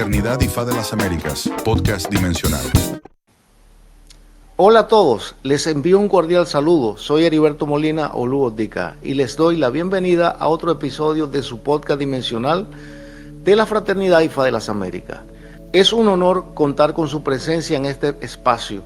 Fraternidad IFA de las Américas, podcast dimensional. Hola a todos, les envío un cordial saludo. Soy Heriberto Molina Oluodika y les doy la bienvenida a otro episodio de su podcast dimensional de la Fraternidad IFA de las Américas. Es un honor contar con su presencia en este espacio,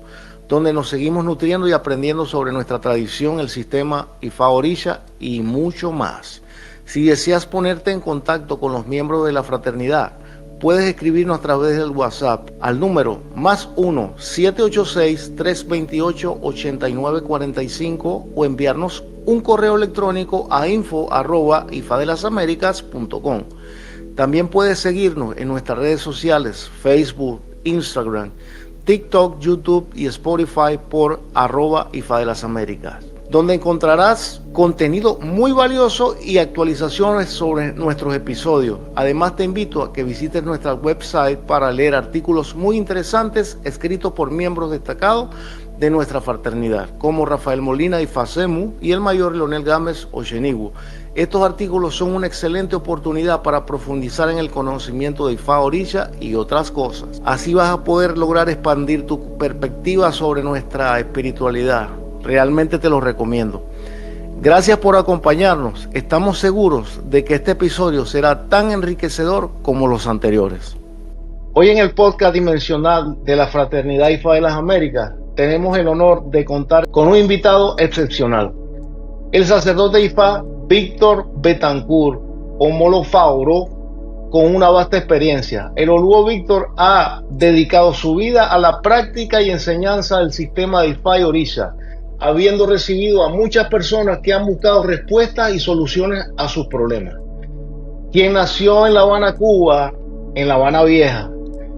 donde nos seguimos nutriendo y aprendiendo sobre nuestra tradición, el sistema IFA Orisha y mucho más. Si deseas ponerte en contacto con los miembros de la fraternidad, puedes escribirnos a través del WhatsApp al número +1 786-328-8945 o enviarnos un correo electrónico a info@ifadelasaméricas.com. También puedes seguirnos en nuestras redes sociales, Facebook, Instagram, TikTok, YouTube y Spotify por @IFADelasAméricas, donde encontrarás contenido muy valioso y actualizaciones sobre nuestros episodios. Además, te invito a que visites nuestra website para leer artículos muy interesantes escritos por miembros destacados de nuestra fraternidad, como Rafael Molina y Facemu y el mayor Leonel Gámez Oshenigu. Estos artículos son una excelente oportunidad para profundizar en el conocimiento de IFA Orisha y otras cosas. Así vas a poder lograr expandir tu perspectiva sobre nuestra espiritualidad. Realmente te lo recomiendo. Gracias por acompañarnos. Estamos seguros de que este episodio será tan enriquecedor como los anteriores. Hoy en el podcast dimensional de la Fraternidad IFA de las Américas tenemos el honor de contar con un invitado excepcional. El sacerdote IFA Víctor Betancourt Omolofaoro, con una vasta experiencia. El Oluo Víctor ha dedicado su vida a la práctica y enseñanza del sistema de IFA y Orisha, habiendo recibido a muchas personas que han buscado respuestas y soluciones a sus problemas. Quien nació en La Habana, Cuba, en La Habana Vieja,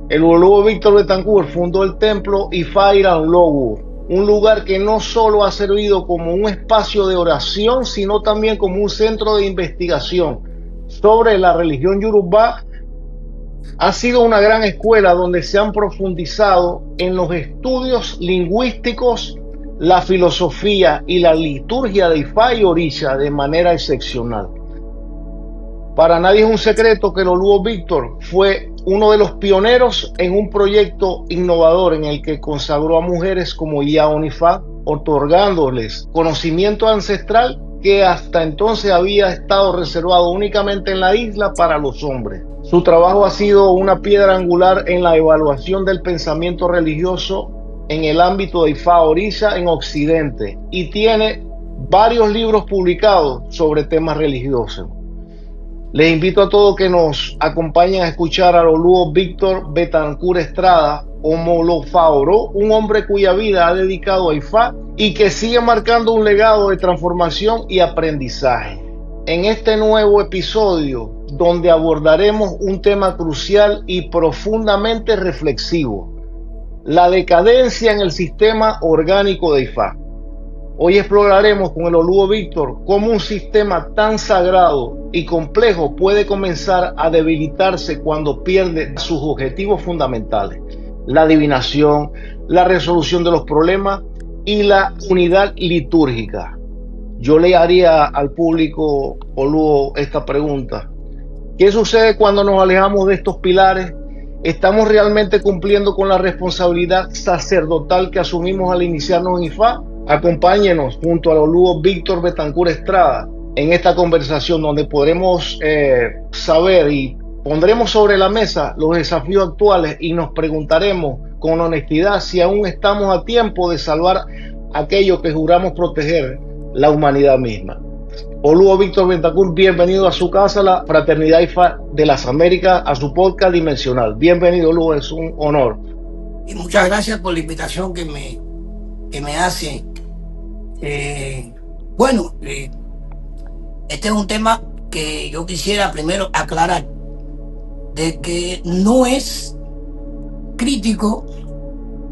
el Oluo Víctor Betancourt fundó el templo IFA Irán Logu, un lugar que no solo ha servido como un espacio de oración, sino también como un centro de investigación sobre la religión Yoruba. Ha sido una gran escuela donde se han profundizado en los estudios lingüísticos, la filosofía y la liturgia de IFA y Orisha de manera excepcional. Para nadie es un secreto que el Oluo Víctor fue uno de los pioneros en un proyecto innovador en el que consagró a mujeres como Yaonifa, otorgándoles conocimiento ancestral que hasta entonces había estado reservado únicamente en la isla para los hombres. Su trabajo ha sido una piedra angular en la evaluación del pensamiento religioso en el ámbito de IFA Orisha en Occidente y tiene varios libros publicados sobre temas religiosos. Les invito a todos que nos acompañen a escuchar al Oluo Víctor Betancourt Estrada Omolofaoro, un hombre cuya vida ha dedicado a IFA y que sigue marcando un legado de transformación y aprendizaje. En este nuevo episodio, donde abordaremos un tema crucial y profundamente reflexivo: la decadencia en el sistema orgánico de IFA. Hoy exploraremos con el Oluo Víctor cómo un sistema tan sagrado y complejo puede comenzar a debilitarse cuando pierde sus objetivos fundamentales: la adivinación, la resolución de los problemas y la unidad litúrgica. Yo le haría al público, Oluo, esta pregunta: ¿qué sucede cuando nos alejamos de estos pilares? ¿Estamos realmente cumpliendo con la responsabilidad sacerdotal que asumimos al iniciarnos en IFA? Acompáñenos junto al Oluo Víctor Betancourt Estrada en esta conversación donde podremos saber y pondremos sobre la mesa los desafíos actuales y nos preguntaremos con honestidad si aún estamos a tiempo de salvar aquello que juramos proteger, la humanidad misma. Oluo Víctor Betancourt, bienvenido a su casa, la Fraternidad IFA de las Américas, a su podcast dimensional. Bienvenido, Oluo, es un honor. Y muchas gracias por la invitación que me hace. Este es un tema que yo quisiera primero aclarar, de que no es crítico,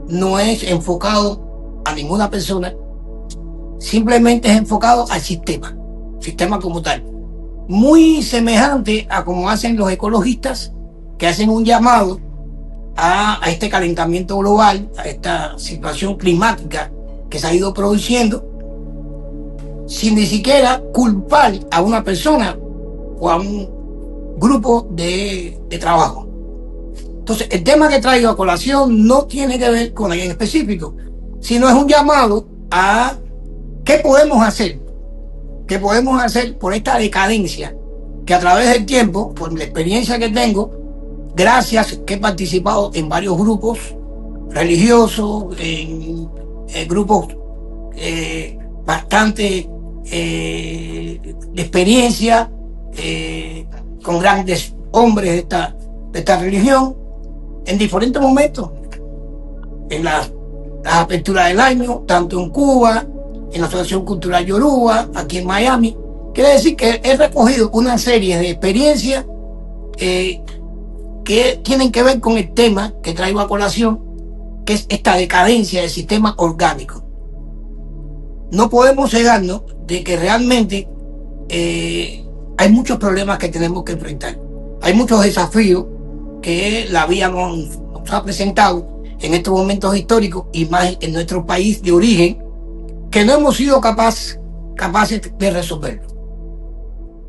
no es enfocado a ninguna persona, simplemente es enfocado al sistema como tal. Muy semejante a como hacen los ecologistas, que hacen un llamado a este calentamiento global, a esta situación climática que se ha ido produciendo, sin ni siquiera culpar a una persona o a un grupo de trabajo. Entonces, el tema que traigo a colación no tiene que ver con alguien específico, sino es un llamado a qué podemos hacer por esta decadencia que a través del tiempo, por la experiencia que tengo, gracias que he participado en varios grupos religiosos, en grupos bastante de experiencia, con grandes hombres de esta religión, en diferentes momentos, en las aperturas del año, tanto en Cuba, en la Asociación Cultural Yoruba, aquí en Miami. Quiere decir que he recogido una serie de experiencias que tienen que ver con el tema que traigo a colación, que es esta decadencia del sistema orgánico. No podemos cegarnos de que realmente hay muchos problemas que tenemos que enfrentar. Hay muchos desafíos que la vida nos ha presentado en estos momentos históricos y más en nuestro país de origen, que no hemos sido capaces de resolverlo.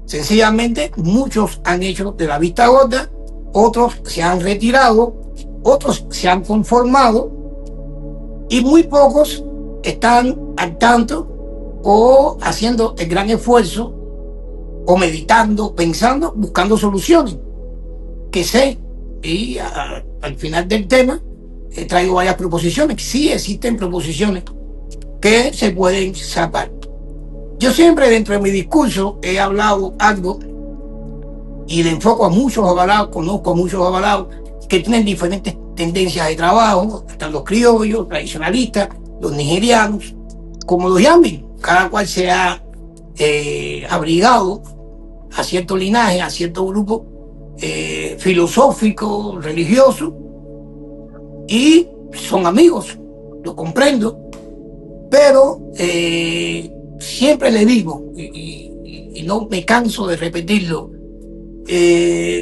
Sencillamente, muchos han hecho de la vista gorda, otros se han retirado, otros se han conformado y muy pocos están al tanto o haciendo el gran esfuerzo o meditando, pensando, buscando soluciones. Que sé, y al final del tema traigo varias proposiciones. Sí existen proposiciones que se pueden salvar. Yo siempre dentro de mi discurso he hablado algo y le enfoco a muchos avalados, conozco a muchos avalados que tienen diferentes tendencias de trabajo. Están los criollos, tradicionalistas, los nigerianos, como los llamen. Cada cual se ha abrigado a cierto linaje, a cierto grupo filosófico, religioso, y son amigos, lo comprendo, pero siempre le digo, y no me canso de repetirlo,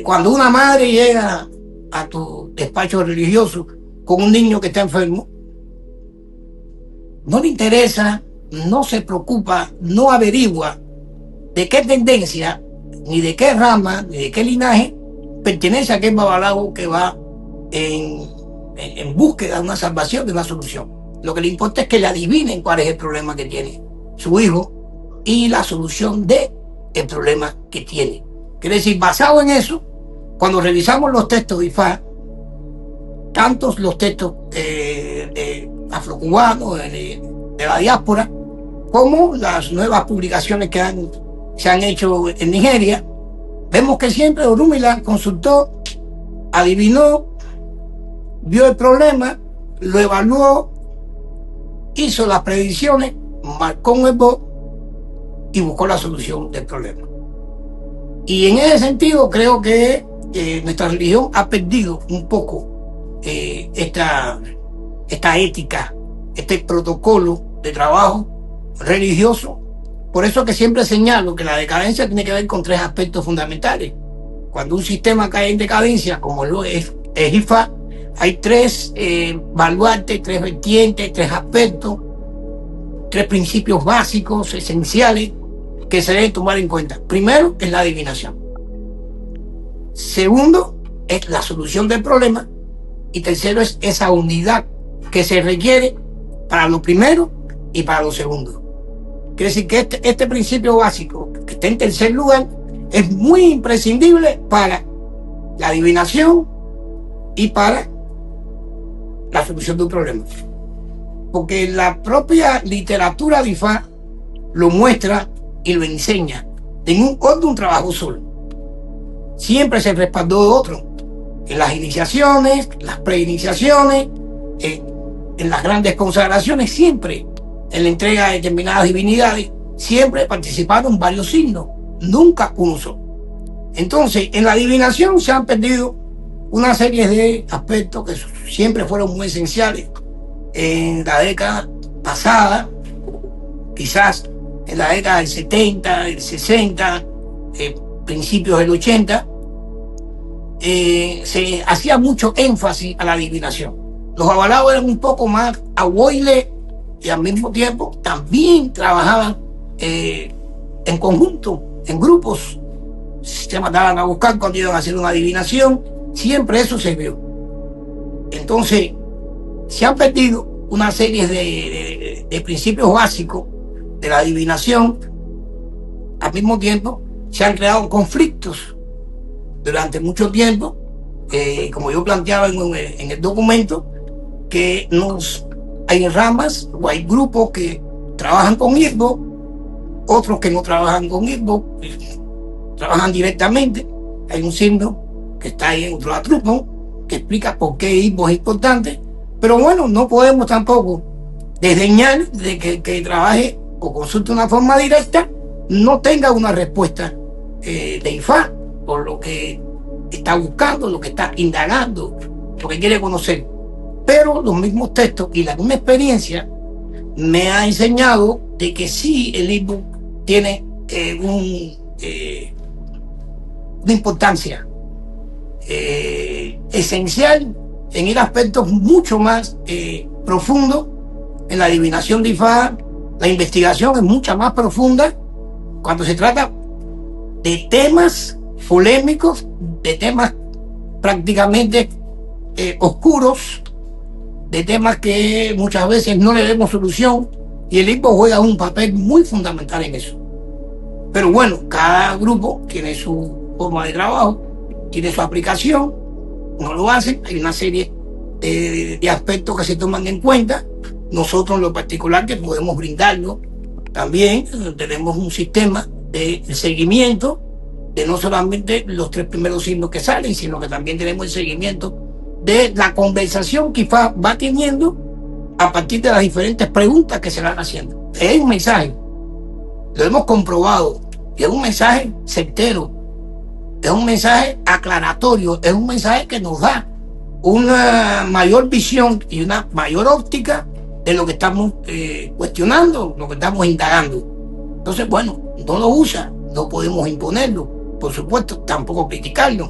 cuando una madre llega a tu despacho religioso con un niño que está enfermo, no le interesa, no se preocupa, no averigua de qué tendencia, ni de qué rama, ni de qué linaje pertenece a aquel babalao que va en búsqueda de una salvación, de una solución. Lo que le importa es que le adivinen cuál es el problema que tiene su hijo y la solución del problema que tiene. Quiere decir, basado en eso, cuando revisamos los textos de IFA, tantos los textos afrocubanos, de la diáspora, como las nuevas publicaciones que se han hecho en Nigeria, vemos que siempre Orunmila consultó, adivinó, vio el problema, lo evaluó, hizo las predicciones, marcó un error y buscó la solución del problema. Y en ese sentido creo que nuestra religión ha perdido un poco esta ética, este protocolo de trabajo religioso. Por eso que siempre señalo que la decadencia tiene que ver con tres aspectos fundamentales. Cuando un sistema cae en decadencia, como lo es IFA, hay tres baluartes, tres vertientes, tres aspectos, tres principios básicos, esenciales, que se deben tomar en cuenta. Primero es la adivinación. Segundo es la solución del problema. Y tercero es esa unidad que se requiere para lo primero y para lo segundo. Quiere decir que este principio básico, que está en tercer lugar, es muy imprescindible para la adivinación y para la solución de un problema. Porque la propia literatura de IFA lo muestra y lo enseña. Ningún un trabajo solo. Siempre se respaldó de otro. En las iniciaciones, las preiniciaciones, en las grandes consagraciones, siempre en la entrega de determinadas divinidades, siempre participaron varios signos, nunca uno solo. Entonces, en la adivinación se han perdido una serie de aspectos que siempre fueron muy esenciales. En la década pasada, quizás en la década del 70, del 60, principios del 80, se hacía mucho énfasis a la adivinación. Los avalados eran un poco más abueles y al mismo tiempo también trabajaban en conjunto, en grupos. Se mandaban a buscar cuando iban a hacer una adivinación. Siempre eso se vio. Entonces, se han perdido una serie de principios básicos de la adivinación. Al mismo tiempo, se han creado conflictos durante mucho tiempo, como yo planteaba en el documento, que hay ramas o hay grupos que trabajan con ISBO, otros que no trabajan con ISBO, trabajan directamente. Hay un signo que está ahí en otro atrupo que explica por qué ISBO es importante, pero bueno, no podemos tampoco desdeñar de que el que trabaje o consulte de una forma directa no tenga una respuesta de IFA por lo que está buscando, lo que está indagando, lo que quiere conocer. Pero los mismos textos y la misma experiencia me ha enseñado de que sí, el ISBO tiene una importancia esencial en ir a aspectos mucho más profundos. En la adivinación de IFA, la investigación es mucho más profunda cuando se trata de temas polémicos, de temas prácticamente oscuros, de temas que muchas veces no le vemos solución, y el ISBO juega un papel muy fundamental en eso. Pero bueno, cada grupo tiene su forma de trabajo, tiene su aplicación, no lo hacen, hay una serie de aspectos que se toman en cuenta. Nosotros en lo particular que podemos brindarlo también, tenemos un sistema de seguimiento de no solamente los 3 primeros signos que salen, sino que también tenemos el seguimiento de la conversación que IFA va teniendo a partir de las diferentes preguntas que se van haciendo. Es un mensaje, lo hemos comprobado, y es un mensaje certero, es un mensaje aclaratorio, es un mensaje que nos da una mayor visión y una mayor óptica de lo que estamos cuestionando, lo que estamos indagando. Entonces, bueno, no lo usa, no podemos imponerlo, por supuesto, tampoco criticarlo,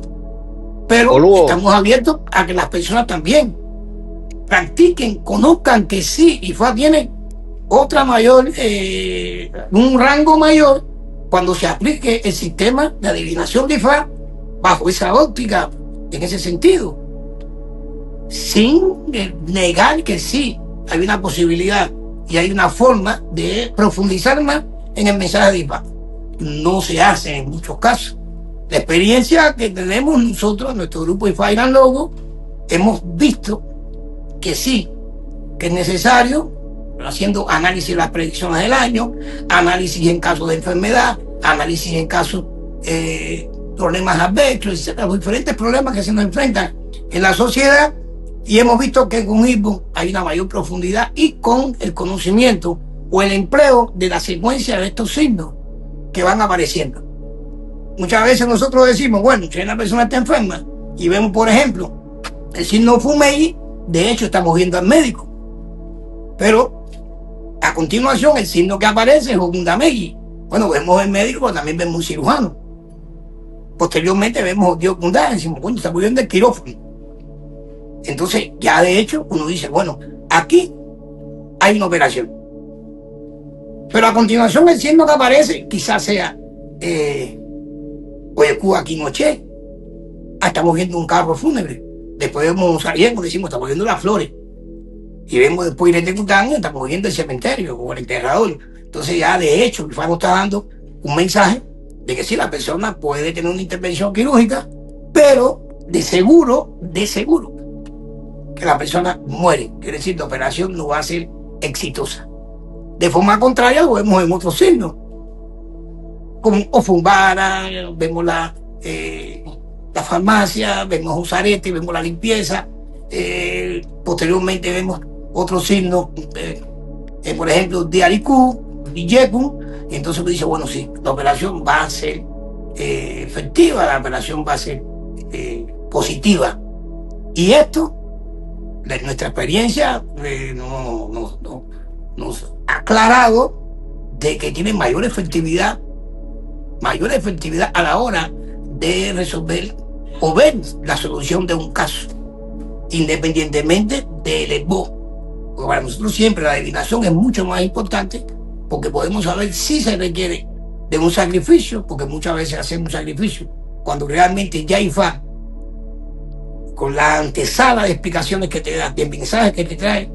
pero estamos abiertos a que las personas también practiquen, conozcan que sí, IFA tiene otra mayor, un rango mayor cuando se aplique el sistema de adivinación de IFA bajo esa óptica, en ese sentido, sin negar que sí hay una posibilidad y hay una forma de profundizar más en el mensaje de IFA. No se hace en muchos casos. La experiencia que tenemos nosotros, nuestro grupo IFA Gran Logo, hemos visto que sí, que es necesario, haciendo análisis de las predicciones del año, análisis en caso de enfermedad, análisis en caso de problemas adversos, etc. Los diferentes problemas que se nos enfrentan en la sociedad, y hemos visto que con ISBO hay una mayor profundidad y con el conocimiento o el empleo de la secuencia de estos signos que van apareciendo. Muchas veces nosotros decimos, bueno, si una persona está enferma y vemos, por ejemplo, el signo Fumei, de hecho estamos viendo al médico, pero a continuación el signo que aparece es Ogundamegi. Bueno, vemos el médico, pero también vemos un cirujano. Posteriormente vemos Dios Gundá, decimos, bueno, está muriendo el quirófano. Entonces, ya de hecho, uno dice, bueno, aquí hay una operación. Pero a continuación el signo que aparece quizás sea Oyeku Akinoche. Estamos viendo un carro fúnebre. Después vemos saliendo, decimos, estamos viendo las flores. Y vemos después Irete Kután, estamos viendo el cementerio o el enterrador. Entonces ya de hecho, el FARO está dando un mensaje de que sí, la persona puede tener una intervención quirúrgica, pero de seguro, que la persona muere. Quiere decir, la operación no va a ser exitosa. De forma contraria, lo vemos en otros signos, como Ofumbara, vemos la farmacia, vemos Usarete, vemos la limpieza. Posteriormente vemos otros signos, por ejemplo, Diariku, Diyeku, y entonces uno dice, bueno, sí, la operación va a ser efectiva, la operación va a ser positiva. Y esto, de nuestra experiencia, nos ha aclarado de que tiene mayor efectividad a la hora de resolver o ver la solución de un caso, independientemente del ESBO. Porque para nosotros siempre la adivinación es mucho más importante, porque podemos saber si se requiere de un sacrificio, porque muchas veces hacemos un sacrificio cuando realmente ya IFA con la antesala de explicaciones que te da, de mensajes que te trae,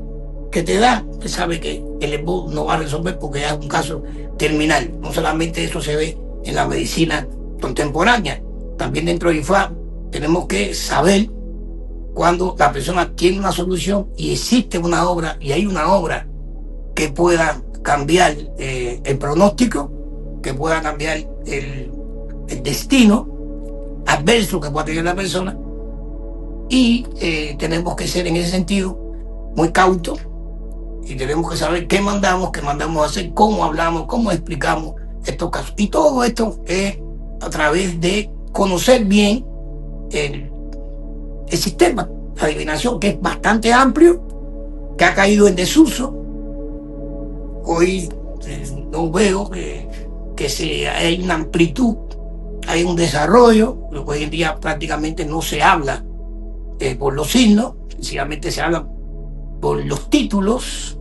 que te da, usted sabe que el EPOC no va a resolver porque es un caso terminal. No solamente eso se ve en la medicina contemporánea, también dentro de IFA tenemos que saber cuando la persona tiene una solución y existe una obra, y hay una obra que pueda cambiar el pronóstico, que pueda cambiar el destino adverso que pueda tener la persona, y tenemos que ser en ese sentido muy cautos y tenemos que saber qué mandamos a hacer, cómo hablamos, cómo explicamos estos casos. Y todo esto es a través de conocer bien el sistema de adivinación, que es bastante amplio, que ha caído en desuso. Hoy no veo que hay una amplitud, hay un desarrollo. Hoy en día prácticamente no se habla por los signos, sencillamente se habla por los títulos,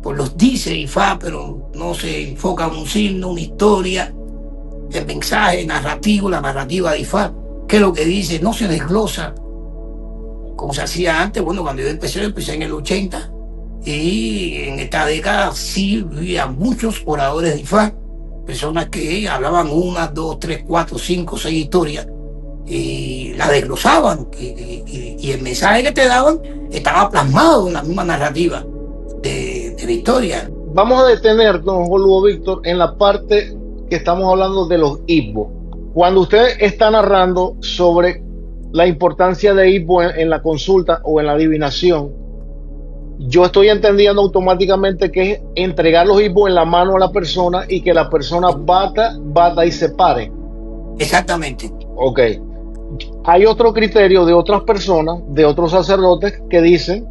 por los dice IFA, pero no se enfoca en un signo, una historia, el mensaje narrativo, la narrativa de IFA, qué es lo que dice, no se desglosa como se hacía antes. Bueno, cuando yo empecé en el 80, y en esta década sí había muchos oradores de IFA, personas que hablaban 1, 2, 3, 4, 5, 6 historias y las desglosaban, y el mensaje que te daban estaba plasmado en la misma narrativa de la historia. Vamos a detenernos, Lugo Víctor, en la parte que estamos hablando de los hipos. Cuando usted está narrando sobre la importancia de hipo en la consulta o en la adivinación, yo estoy entendiendo automáticamente que es entregar los hipos en la mano a la persona y que la persona bata y se pare. Exactamente. Ok. Hay otro criterio de otras personas, de otros sacerdotes, que dicen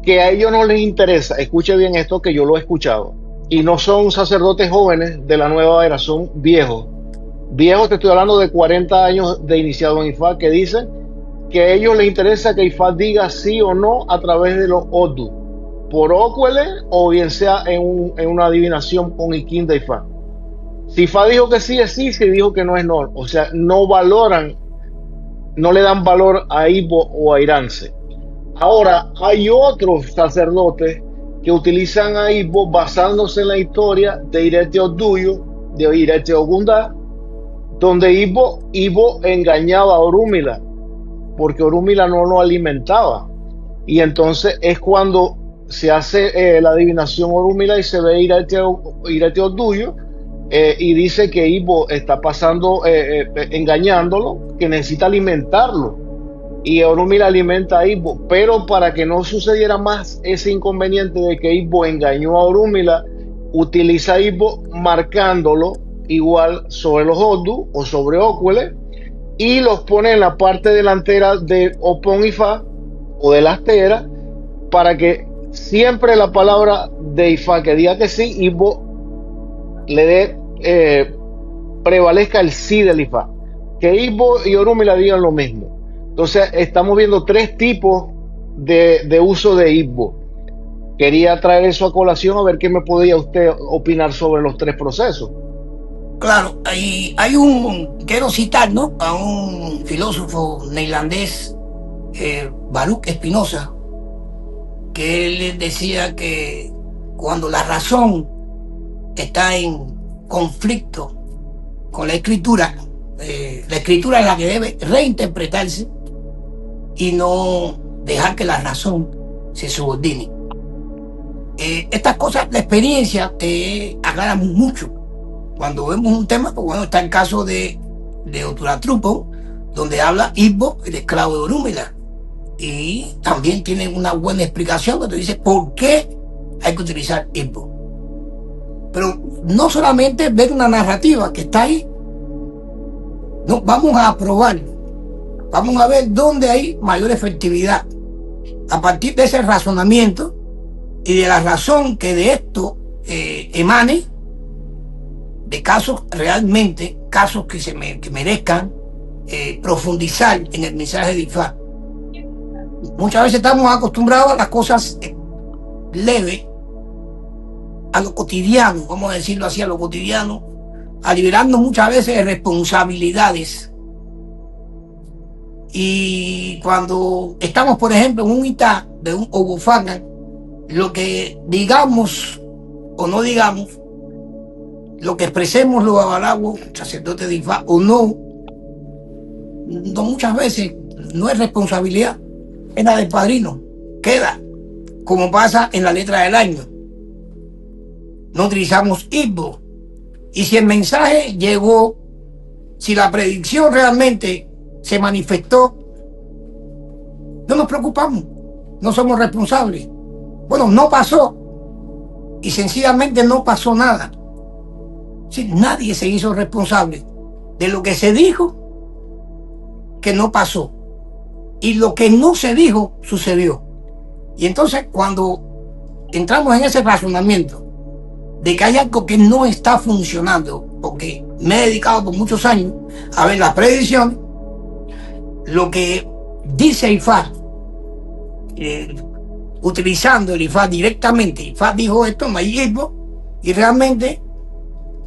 que a ellos no les interesa. Escuche bien esto, que yo lo he escuchado. Y no son sacerdotes jóvenes de la nueva era, son viejos. Viejos, te estoy hablando de 40 años de iniciado en IFA, que dicen que a ellos les interesa que IFA diga sí o no a través de los Odu, por Okwele, o bien sea en una adivinación con Ikin de IFA. Si IFA dijo que sí, es sí; si dijo que no, es no. O sea, no valoran, no le dan valor a Ibo o a Irance. Ahora, hay otros sacerdotes que utilizan a Ibo basándose en la historia de Irete Oduyo, de Irete Ogunda, donde Ibo engañaba a Orúmila, porque Orúmila no lo alimentaba. Y entonces es cuando se hace la adivinación Orúmila y se ve Irete Oduyo, y dice que Ibo está pasando, engañándolo, que necesita alimentarlo. Y Orúmila alimenta a Ibo, pero para que no sucediera más ese inconveniente de que Ibo engañó a Orúmila, utiliza a Ibo marcándolo igual sobre los Odu o sobre Okwele, y los pone en la parte delantera de Opon Ifa o de la astera, para que siempre la palabra de Ifa que diga que sí, Ibo le dé, prevalezca el sí del Ifa, que Ibo y Orúmila digan lo mismo. Entonces estamos viendo tres tipos de uso de Ibo. Quería traer eso a colación, a ver qué me podía usted opinar sobre los tres procesos. Claro, quiero citar, ¿no?, a un filósofo neerlandés, Baruch Spinoza, que él decía que cuando la razón está en conflicto con la escritura es la que debe reinterpretarse y no dejar que la razón se subordine. Estas cosas, la experiencia te aclara mucho. Cuando vemos un tema, pues bueno, está el caso de Oturatrupo, donde habla Ibo, el esclavo de Orúmila, y también tiene una buena explicación que te dice por qué hay que utilizar Ibo. Pero no solamente ver una narrativa que está ahí, no, vamos a probar, vamos a ver dónde hay mayor efectividad a partir de ese razonamiento y de la razón que de esto emane, de casos realmente, casos que merezcan profundizar en el mensaje de IFA. Muchas veces estamos acostumbrados a las cosas leves, a lo cotidiano, vamos a decirlo así, a lo cotidiano, a liberarnos muchas veces de responsabilidades. Y cuando estamos, por ejemplo, en un itá de un Obufangan, lo que digamos o no digamos, lo que expresemos los babalawos, sacerdotes de Ifá o no, muchas veces no es responsabilidad, es la del padrino, queda, como pasa en la letra del año. No utilizamos Igbo. Y si el mensaje llegó, si la predicción realmente se manifestó, no nos preocupamos, no somos responsables. Bueno, no pasó y sencillamente no pasó nada. Sí, nadie se hizo responsable de lo que se dijo que no pasó y lo que no se dijo sucedió. Y entonces cuando entramos en ese razonamiento de que hay algo que no está funcionando, porque me he dedicado por muchos años a ver las predicciones, lo que dice Ifá, utilizando el Ifá directamente, Ifá dijo esto, no hay Igbo, y realmente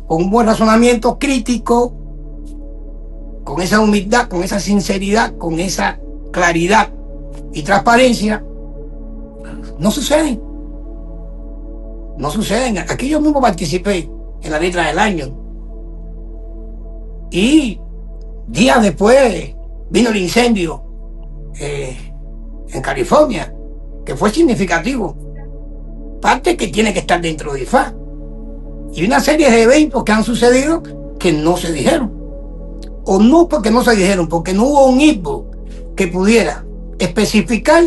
con un buen razonamiento crítico, con esa humildad, con esa sinceridad, con esa claridad y transparencia, no suceden. No suceden. Aquí yo mismo participé en la letra del año. Y días después vino el incendio en California, que fue significativo. Parte que tiene que estar dentro de Ifá. Y una serie de eventos que han sucedido que no se dijeron. O no porque no se dijeron, porque no hubo un Igbo que pudiera especificar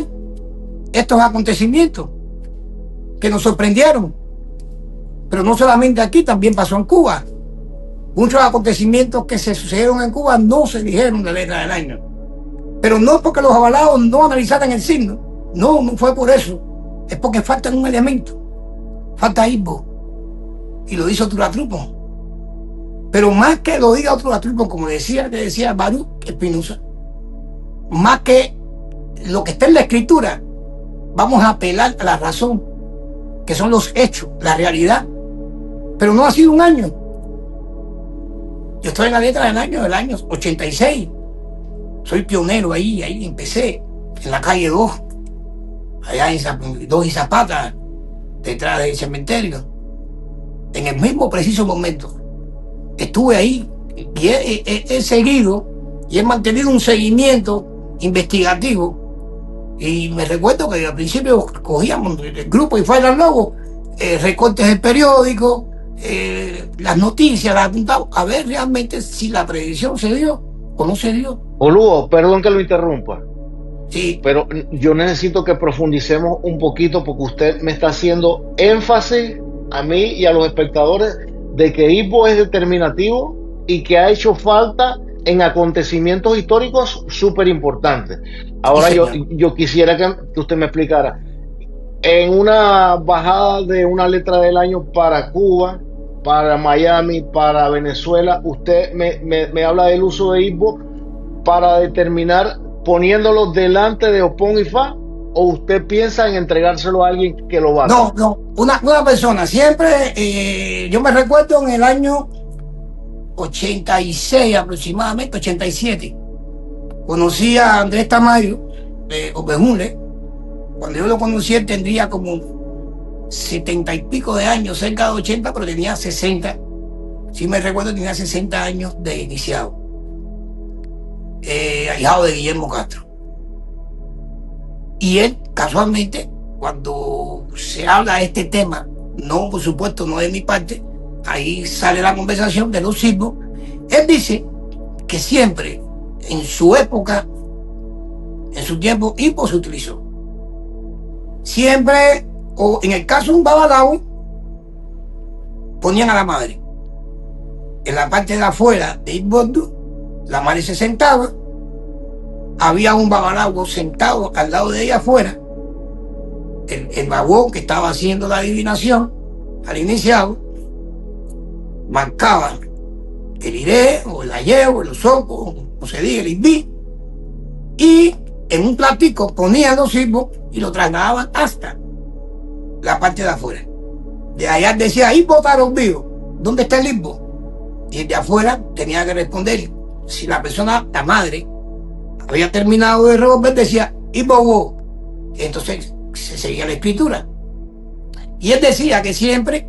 estos acontecimientos que nos sorprendieron. Pero no solamente aquí, también pasó en Cuba. Muchos acontecimientos que se sucedieron en Cuba no se dijeron en la letra del año. Pero no porque los avalados no analizaran el signo. No, no fue por eso. Es porque falta un elemento. Falta Igbo. Y lo dice Tulatrupon. Pero más que lo diga Tulatrupon, como decía Baruch Espinosa, más que lo que está en la escritura, vamos a apelar a la razón, que son los hechos, la realidad. Pero no ha sido un año. Yo estoy en la letra del año 86. Soy pionero ahí empecé, en la calle 2, allá en 2 y Zapata, detrás del cementerio. En el mismo preciso momento. Estuve ahí y he seguido y he mantenido un seguimiento investigativo. Y me recuerdo que al principio cogíamos el grupo y fuera luego recortes del periódico, las noticias, las apuntamos a ver realmente si la predicción se dio o no se dio. Oluo, perdón que lo interrumpa. Sí. Pero yo necesito que profundicemos un poquito porque usted me está haciendo énfasis a mí y a los espectadores de que Igbo es determinativo y que ha hecho falta en acontecimientos históricos súper importantes. Ahora Sí, yo quisiera que usted me explicara, en una bajada de una letra del año para Cuba, para Miami, para Venezuela, usted me habla del uso de Igbo para determinar poniéndolo delante de Opón y Fa, o usted piensa en entregárselo a alguien que lo valga. No, una persona, siempre, yo me recuerdo en el año 86 aproximadamente, 87, conocí a Andrés Tamayo de Obejunle. Cuando yo lo conocí él tendría como 70 y pico de años, cerca de 80, pero tenía 60, si me recuerdo tenía 60 años de iniciado, ahijado de Guillermo Castro. Y él, casualmente, cuando se habla de este tema, no, por supuesto, no de mi parte, ahí sale la conversación de los Igbos. Él dice que siempre, en su época, en su tiempo, Igbo se utilizó. Siempre, o en el caso de un babalao, ponían a la madre. En la parte de afuera de Igbo, la madre se sentaba, había un babalao sentado al lado de ella afuera, el babón que estaba haciendo la adivinación al iniciado, marcaba el iré, o el aye, o el usopo, o se diga el ibí, y en un platico ponían los Igbos y lo trasladaban hasta la parte de afuera. De allá decía, Igbo taron vivo, ¿dónde está el Igbo? Y el de afuera tenía que responder si la persona, la madre, había terminado de revolver, decía, y bobo. Entonces se seguía la escritura. Y él decía que siempre,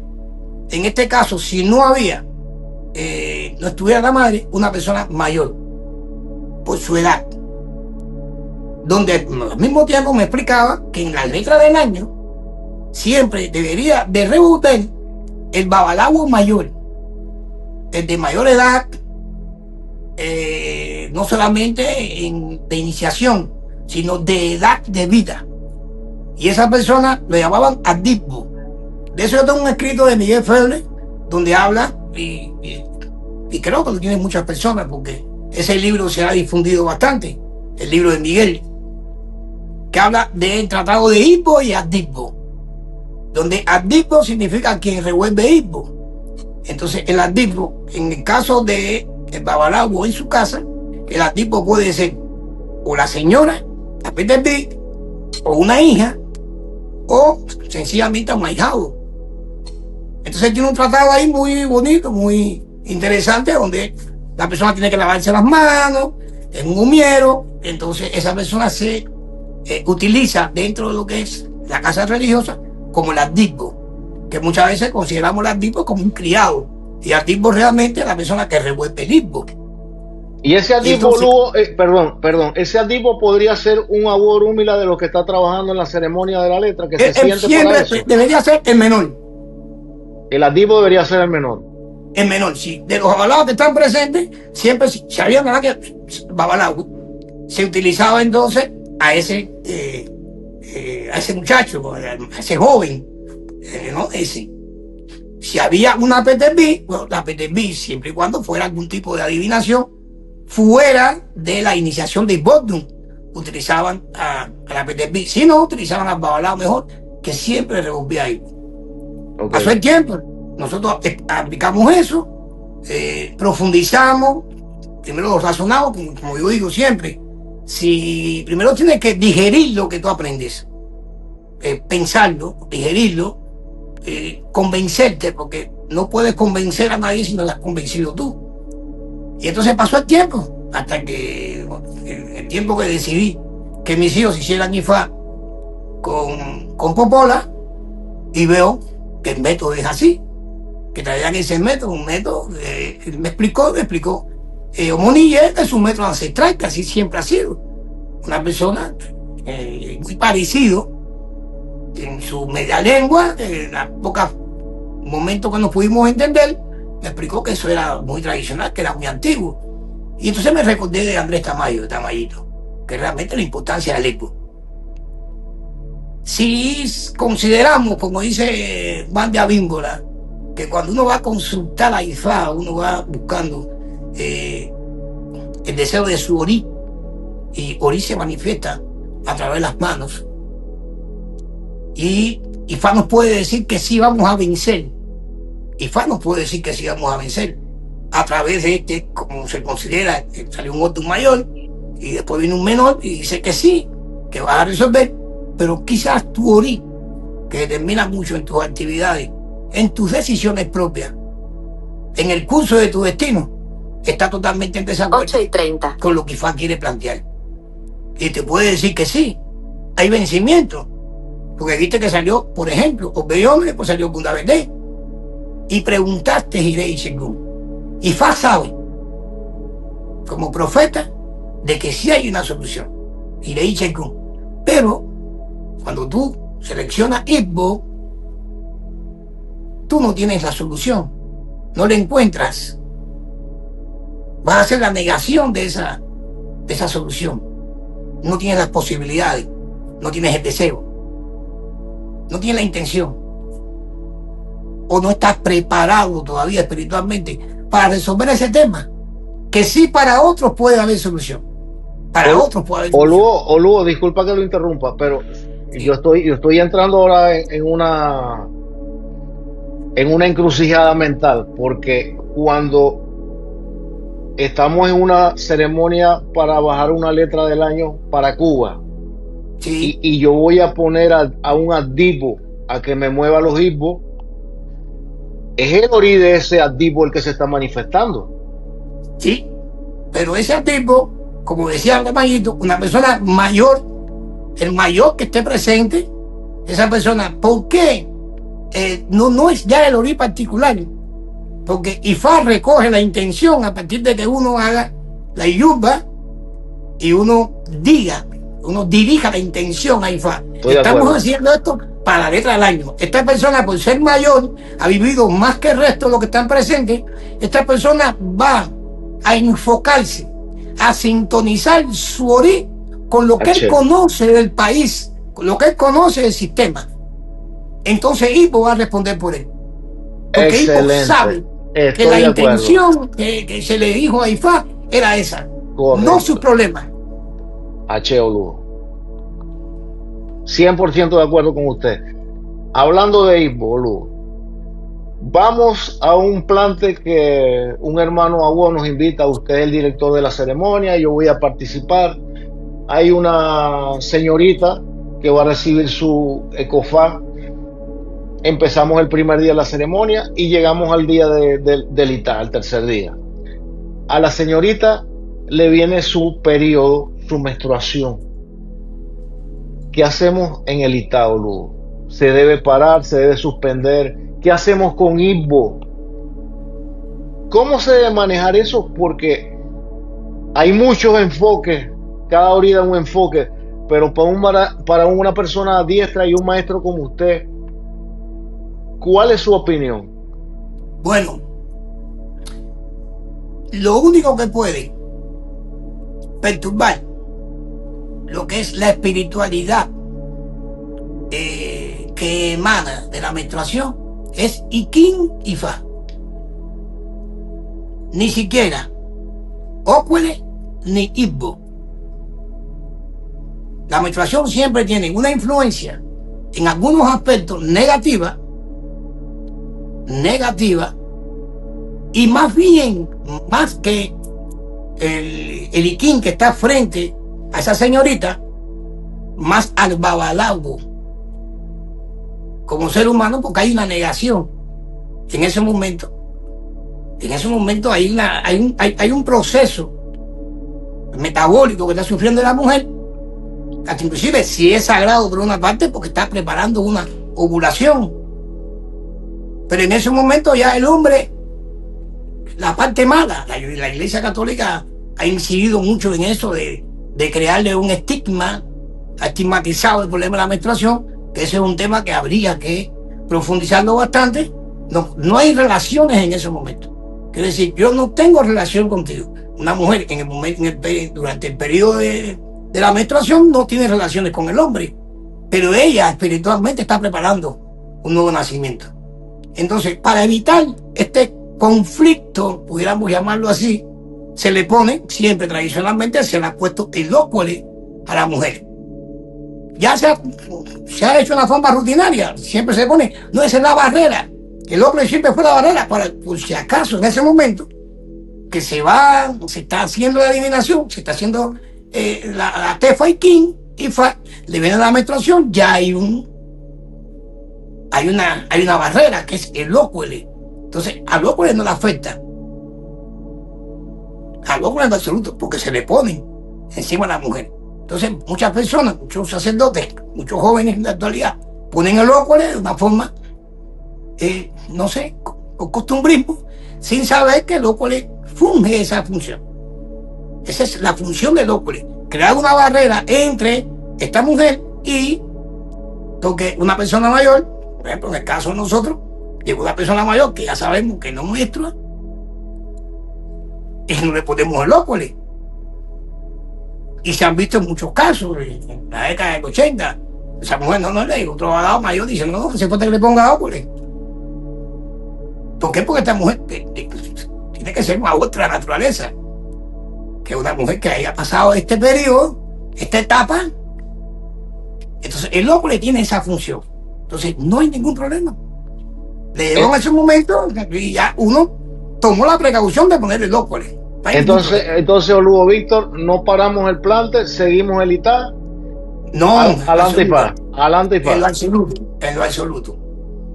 en este caso, si no había, no estuviera la madre, una persona mayor, por su edad. Donde al mismo tiempo me explicaba que en la letra del año siempre debería de revolver el babalawo mayor, el de mayor edad, no solamente de iniciación, sino de edad de vida. Y esa persona lo llamaban Adibbo. De eso yo tengo un escrito de Miguel Feble, donde habla, y creo que lo tienen muchas personas, porque ese libro se ha difundido bastante, el libro de Miguel, que habla del tratado de Ibbo y Adibbo, donde Adibbo significa quien revuelve Ibbo. Entonces el Adibbo, en el caso de el babalawo en su casa, el Adibbo puede ser o la señora, la PTB, o una hija, o sencillamente un ahijado. Entonces tiene un tratado ahí muy bonito, muy interesante, donde la persona tiene que lavarse las manos en un humiero. Entonces esa persona se utiliza dentro de lo que es la casa religiosa como el adibbo, que muchas veces consideramos el adibbo como un criado, y el adibbo realmente es la persona que revuelve el ibbo. Y ese adibbo, perdón, ese adibbo podría ser un abor húmila de los que está trabajando en la ceremonia de la letra, que se siente para eso. Debería ser el menor. El adibbo debería ser el menor. El menor, sí. De los babalaos que están presentes, siempre se había nada que babalao. Se utilizaba entonces a ese muchacho, a ese joven, ¿no? Ese. Si había una PTB, bueno, la PTB, siempre y cuando fuera algún tipo de adivinación, fuera de la iniciación de Bodum, utilizaban a la PTB. Si no, utilizaban al babalao mejor, que siempre revolvía ahí. Okay. Pasó el tiempo, nosotros aplicamos eso, profundizamos, primero lo razonamos, como yo digo siempre. Si primero tienes que digerir lo que tú aprendes, pensarlo, digerirlo, convencerte, porque no puedes convencer a nadie si no lo has convencido tú. Y entonces pasó el tiempo, hasta que el tiempo que decidí que mis hijos hicieran IFA con Popola, y veo que el método es así, que traían ese método, un método, él me explicó, Omonille es un método ancestral, que así siempre ha sido. Una persona muy parecido en su media lengua, en los pocos momentos que nos pudimos entender, me explicó que eso era muy tradicional, que era muy antiguo. Y entonces me recordé de Andrés Tamayo, de Tamayito, que realmente la importancia del eco. Si consideramos, como dice Juan de Abíngola, que cuando uno va a consultar a Ifá, uno va buscando el deseo de su Ori, y Ori se manifiesta a través de las manos, y Ifá nos puede decir que sí vamos a vencer. Ifá nos puede decir que sí vamos a vencer a través de como se considera, salió un Otum mayor y después viene un menor y dice que sí, que vas a resolver, pero quizás tu Ori, que determina mucho en tus actividades, en tus decisiones propias, en el curso de tu destino, está totalmente en desacuerdo 8:30 con lo que Ifá quiere plantear. Y te puede decir que sí, hay vencimiento, porque viste que salió, por ejemplo, Obeyome, después salió Bundabendé, y preguntaste Hirei Shengun. Ifá sabe, como profeta, de que sí hay una solución, Hirei Shengun. Pero cuando tú seleccionas Ibbo, tú no tienes la solución, no la encuentras. Vas a hacer la negación de esa solución. No tienes las posibilidades, no tienes el deseo, no tienes la intención, o no estás preparado todavía espiritualmente para resolver ese tema, que sí para otros puede haber solución. Para otros puede haber solución. Lugo, disculpa que lo interrumpa, pero sí. yo estoy entrando ahora en una encrucijada mental, porque cuando estamos en una ceremonia para bajar una letra del año para Cuba, sí. y yo voy a poner a un adibbo a que me mueva los ibbos, es el Ori de ese adibbo el que se está manifestando. Sí, pero ese adibbo como decía el Mayito, una persona mayor, el mayor que esté presente, esa persona, ¿por qué? No es ya el orí particular, porque IFA recoge la intención a partir de que uno haga la yuba y uno dirija la intención a IFA. Estamos haciendo esto para la letra del año. Esta persona, por ser mayor, ha vivido más que el resto de los que están presentes. Esta persona va a enfocarse, a sintonizar su orí con lo que él conoce del país, con lo que él conoce del sistema. Entonces Ivo va a responder por él. Porque Ivo sabe que la intención que se le dijo a IFA era esa. Correcto. No sus problemas. Lugo. 100% de acuerdo con usted. Hablando de Ivo, Lugo, vamos a un plante que un hermano Agua nos invita. Usted es el director de la ceremonia, yo voy a participar. Hay una señorita que va a recibir su ecofá. Empezamos el primer día de la ceremonia y llegamos al día del ITA, al tercer día. A la señorita le viene su periodo, su menstruación. ¿Qué hacemos en el ITA, Lugo? ¿Se debe parar? ¿Se debe suspender? ¿Qué hacemos con Ivo? ¿Cómo se debe manejar eso? Porque hay muchos enfoques, cada orilla un enfoque, pero para una persona diestra y un maestro como usted, ¿cuál es su opinión? Bueno, lo único que puede perturbar lo que es la espiritualidad que emana de la menstruación es Ikin y Fa. Ni siquiera Okwele ni Ibo. La menstruación siempre tiene una influencia en algunos aspectos negativa, y más bien, más que el Ikin que está frente a esa señorita, más al babalao como ser humano, porque hay una negación en ese momento. En ese momento hay un proceso metabólico que está sufriendo la mujer, hasta inclusive si es sagrado por una parte porque está preparando una ovulación, pero en ese momento ya el hombre, la parte mala, la Iglesia Católica ha incidido mucho en eso de crearle un estigma, ha estigmatizado el problema de la menstruación, que ese es un tema que habría que profundizarlo bastante. No hay relaciones en ese momento. Quiere decir, yo no tengo relación contigo. Una mujer durante el periodo de la menstruación no tiene relaciones con el hombre, pero ella espiritualmente está preparando un nuevo nacimiento. Entonces, para evitar este conflicto, pudiéramos llamarlo así, se le pone, siempre tradicionalmente, se le ha puesto el ócuole a la mujer. Ya se ha hecho de una forma rutinaria, siempre se pone, no, esa es la barrera. El ócuole siempre fue la barrera para, por si acaso, en ese momento, que se está haciendo la adivinación, se está haciendo la Tefa y King, y le viene la menstruación, ya hay una barrera que es el ócuole. Entonces, al ócuole no le afecta. Al ócuole en absoluto, porque se le ponen encima a la mujer. Entonces, muchas personas, muchos sacerdotes, muchos jóvenes en la actualidad, ponen el ócuole de una forma, no sé, con costumbrismo, sin saber que el ócuole funge esa función. Esa es la función del ócuole, crear una barrera entre esta mujer y, porque una persona mayor, por ejemplo, en el caso de nosotros, llegó una persona mayor que ya sabemos que no menstrua y no le ponemos el ócuole. Y se han visto muchos casos en la década del 80. Esa mujer no le digo, otro abogado mayor dice, no, que se puede que le ponga óculos. ¿Por qué? Porque esta mujer tiene que ser una otra naturaleza. Que una mujer que haya pasado este periodo, esta etapa. Entonces, el óculo tiene esa función. Entonces, no hay ningún problema. Le llegó en ese momento y ya uno tomó la precaución de poner el óculo. Entonces, Lugo Víctor, no paramos el plante, seguimos el ITA. No, adelante y para. Adelante y para. En lo absoluto.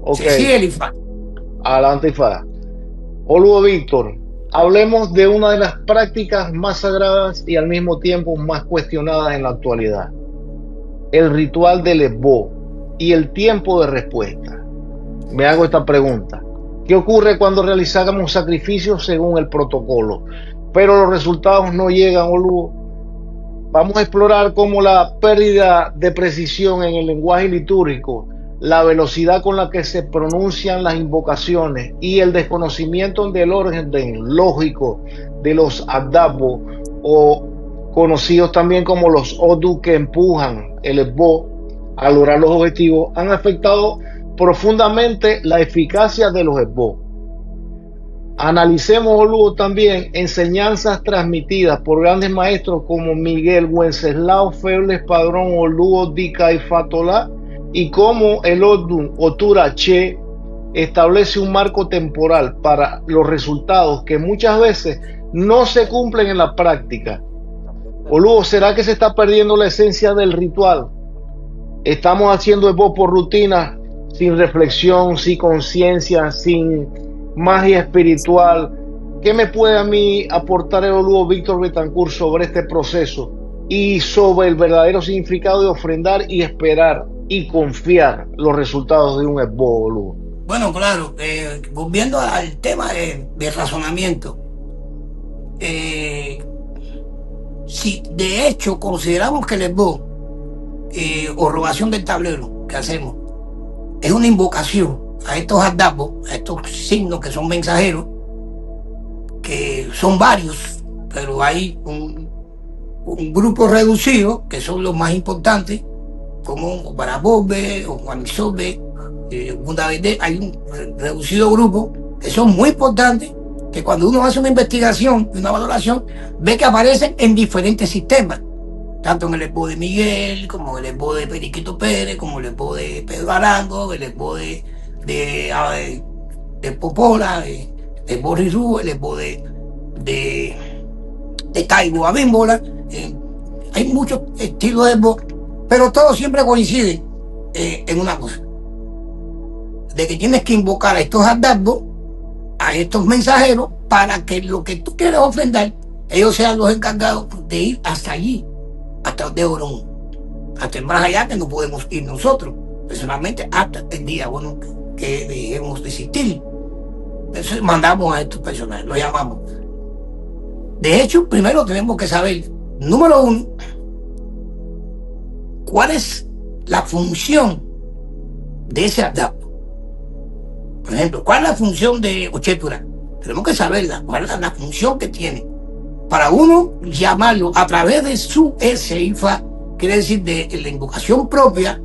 Okay. Se sigue el IFA. Adelante y para. Lugo Víctor, hablemos de una de las prácticas más sagradas y al mismo tiempo más cuestionadas en la actualidad, el ritual del esbo y el tiempo de respuesta. Me hago esta pregunta: ¿qué ocurre cuando realizamos sacrificios según el protocolo, pero los resultados no llegan, Oluo? Vamos a explorar cómo la pérdida de precisión en el lenguaje litúrgico, la velocidad con la que se pronuncian las invocaciones y el desconocimiento del orden lógico de los adabos, o conocidos también como los odu, que empujan el esbo a lograr los objetivos, han afectado profundamente la eficacia de los esbo. Analicemos, Oluo, también enseñanzas transmitidas por grandes maestros como Miguel Wenceslao Febles Padrón Oluo Di Caifatolá, y cómo el Odun Otura Che establece un marco temporal para los resultados que muchas veces no se cumplen en la práctica. Oluo, ¿será que se está perdiendo la esencia del ritual? Estamos haciendo esbo por rutina, sin reflexión, sin conciencia, sin magia espiritual. ¿Qué me puede a mí aportar el Oluo Víctor Betancourt sobre este proceso y sobre el verdadero significado de ofrendar y esperar y confiar los resultados de un esbo, Oluo? Bueno, claro, volviendo al tema de razonamiento, si de hecho consideramos que el esbo o robación del tablero que hacemos es una invocación a estos adabos, a estos signos que son mensajeros, que son varios, pero hay un grupo reducido que son los más importantes, como Barabobe o Juanisobe, hay un reducido grupo que son muy importantes, que cuando uno hace una investigación, una valoración, ve que aparecen en diferentes sistemas, tanto en el esbo de Miguel, como el esbo de Periquito Pérez, como el esbo de Pedro Arango, el esbo de Popola, de Boris Rú, el esbo de Taibo Abímbola. Hay muchos estilos de esbo, pero todos siempre coinciden en una cosa: de que tienes que invocar a estos adabos, a estos mensajeros, para que lo que tú quieres ofrendar, ellos sean los encargados de ir hasta allí, hasta el de Orón, hasta el más allá que no podemos ir nosotros, personalmente, hasta el día que dejemos de existir. Entonces mandamos a estos personajes, los llamamos. De hecho, primero tenemos que saber, número uno, cuál es la función de ese adabo. Por ejemplo, ¿cuál es la función de Ochetura? Tenemos que saberla, cuál es la función que tiene. Para uno llamarlo a través de su Ifa, quiere decir de la invocación propia,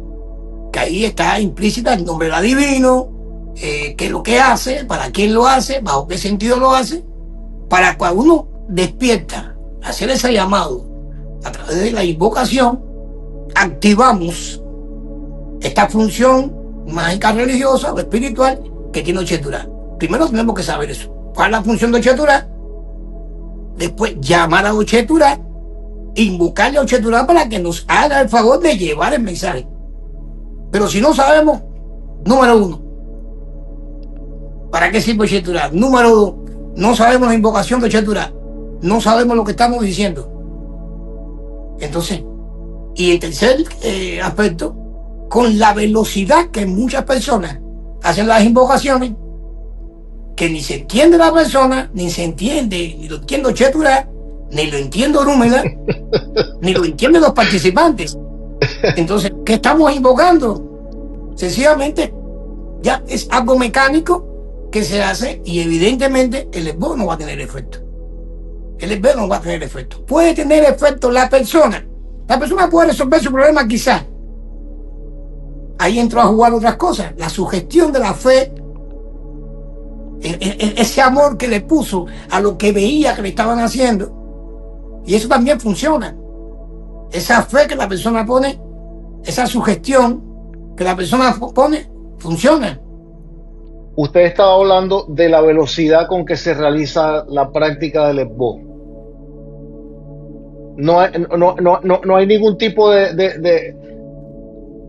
que ahí está implícita el nombre divino, qué es lo que hace, para quién lo hace, bajo qué sentido lo hace. Para cuando uno despierta, hacer ese llamado a través de la invocación, activamos esta función mágica, religiosa o espiritual que tiene Ochetura. Primero tenemos que saber eso. ¿Cuál es la función de Ochetura? Después llamar a Ochetura, invocarle a Ochetura para que nos haga el favor de llevar el mensaje. Pero si no sabemos, número uno, ¿para qué sirve Ochetura? Número dos, no sabemos la invocación de Ochetura, no sabemos lo que estamos diciendo. Entonces, y el tercer aspecto, con la velocidad que muchas personas hacen las invocaciones, que ni se entiende la persona, ni se entiende, ni lo entiende Ochetura, ni lo entiende Orúmela, ni lo entienden los participantes. Entonces, ¿qué estamos invocando? Sencillamente, ya es algo mecánico que se hace, y evidentemente el esbo no va a tener efecto. El esbo no va a tener efecto. Puede tener efecto la persona. La persona puede resolver su problema quizás. Ahí entró a jugar otras cosas. La sugestión de la fe, ese amor que le puso a lo que veía que le estaban haciendo. Y eso también funciona. Esa fe que la persona pone, esa sugestión que la persona pone, funciona. Usted estaba hablando de la velocidad con que se realiza la práctica del esbo. No hay ningún tipo de...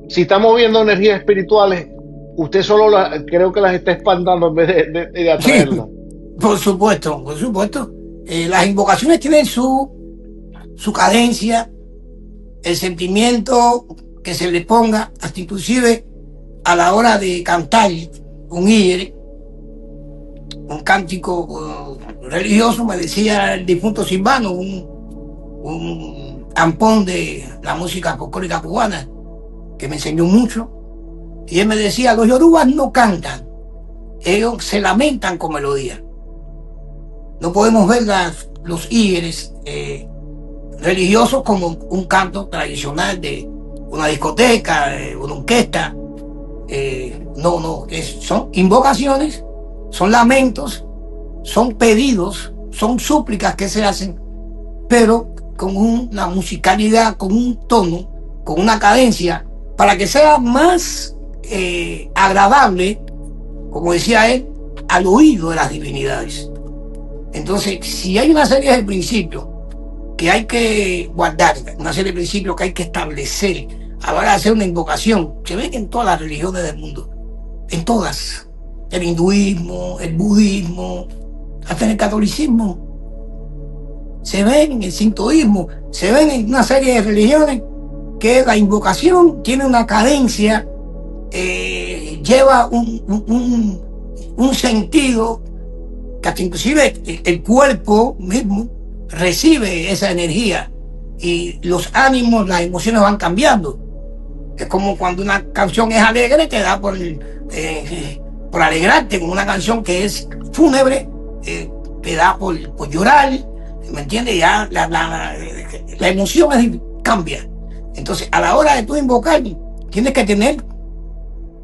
Si estamos viendo energías espirituales, usted solo creo que las está espantando en vez de atraerlas. Por supuesto, por supuesto. Las invocaciones tienen su cadencia, el sentimiento que se le ponga, hasta inclusive a la hora de cantar un íger, un cántico religioso. Me decía el difunto Silvano, un ampón de la música folclórica cubana, que me enseñó mucho, y él me decía: los yorubas no cantan, ellos se lamentan con melodía. No podemos ver los ígeres religiosos como un canto tradicional de una discoteca, una orquesta. No, son invocaciones, son lamentos, son pedidos, son súplicas que se hacen, pero con una musicalidad, con un tono, con una cadencia, para que sea más agradable, como decía él, al oído de las divinidades. Entonces, si hay una serie de principios que hay que guardar, una serie de principios que hay que establecer a la hora de hacer una invocación, se ven en todas las religiones del mundo, en todas, el hinduismo, el budismo, hasta en el catolicismo, se ven en el sintoísmo, se ven en una serie de religiones que la invocación tiene una cadencia, lleva un sentido que hasta inclusive el cuerpo mismo recibe esa energía y los ánimos, las emociones van cambiando. Es como cuando una canción es alegre, te da por alegrarte, con una canción que es fúnebre, te da por llorar, ¿me entiendes? Ya la emoción cambia. Entonces, a la hora de tú invocar, tienes que tener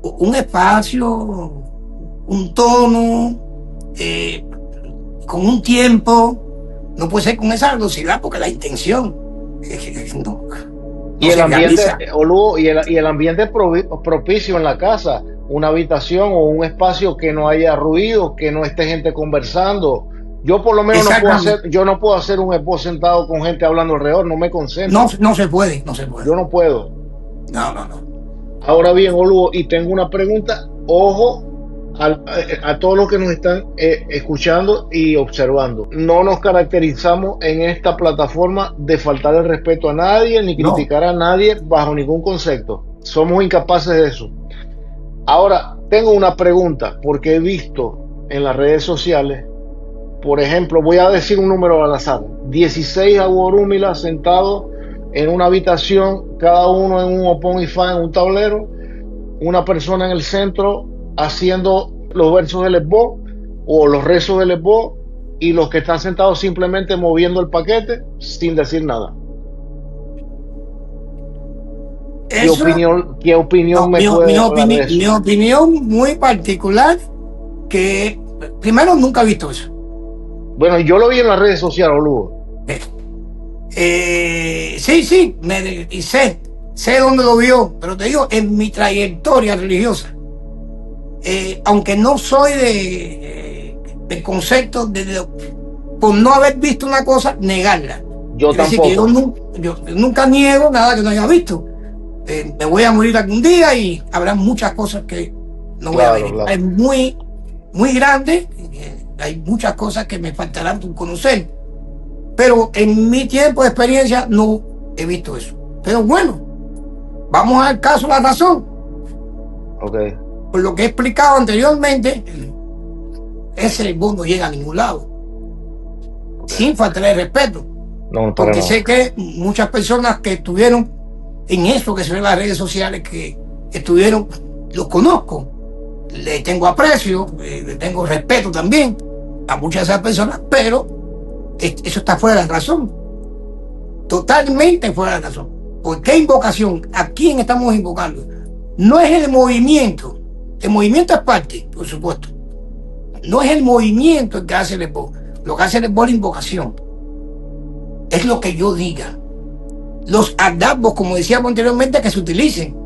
un espacio, un tono, con un tiempo. No puede ser con esa velocidad, porque la intención no y el ambiente, Oluo, y el ambiente propicio en la casa, una habitación o un espacio que no haya ruido, que no esté gente conversando. Yo por lo menos no puedo hacer un expo sentado con gente hablando alrededor, no me concentro. No se puede. Yo no puedo. No. Ahora bien, Oluo, y tengo una pregunta, ojo, a todos los que nos están escuchando y observando. No nos caracterizamos en esta plataforma de faltar el respeto a nadie ni criticar a nadie bajo ningún concepto. Somos incapaces de eso. Ahora, tengo una pregunta, porque he visto en las redes sociales, por ejemplo, voy a decir un número al azar, 16 aguarúmilas sentados en una habitación, cada uno en un opón y fa, en un tablero, una persona en el centro haciendo los versos del esbo o los rezos del esbo, y los que están sentados simplemente moviendo el paquete sin decir nada. ¿Qué opinión me puede dar de eso? Mi opinión muy particular, que primero nunca he visto eso. Bueno, yo lo vi en las redes sociales, Lugo. Sí, sé dónde lo vio, pero te digo, en mi trayectoria religiosa, aunque no soy de concepto por no haber visto una cosa, negarla. Yo tampoco. Decir que yo nunca niego nada que no haya visto. Me voy a morir algún día y habrá muchas cosas que no voy a ver. Claro. Es muy, muy grande, hay muchas cosas que me faltarán por conocer, pero en mi tiempo de experiencia no he visto eso. Pero bueno, vamos al caso, la razón. Okay. Por lo que he explicado anteriormente, ese bono no llega a ningún lado. Okay. Sin faltar el respeto. No, porque sé que muchas personas que estuvieron en eso que se ve en las redes sociales, que estuvieron, los conozco, le tengo aprecio, le tengo respeto también a muchas de esas personas, pero eso está fuera de la razón, totalmente fuera de la razón. ¿Por qué invocación? ¿A quién estamos invocando? No es el movimiento es parte, por supuesto, no es el movimiento el que hace el esbo, lo que hace el esbo es la invocación, es lo que yo diga, los adabos, como decíamos anteriormente, que se utilicen.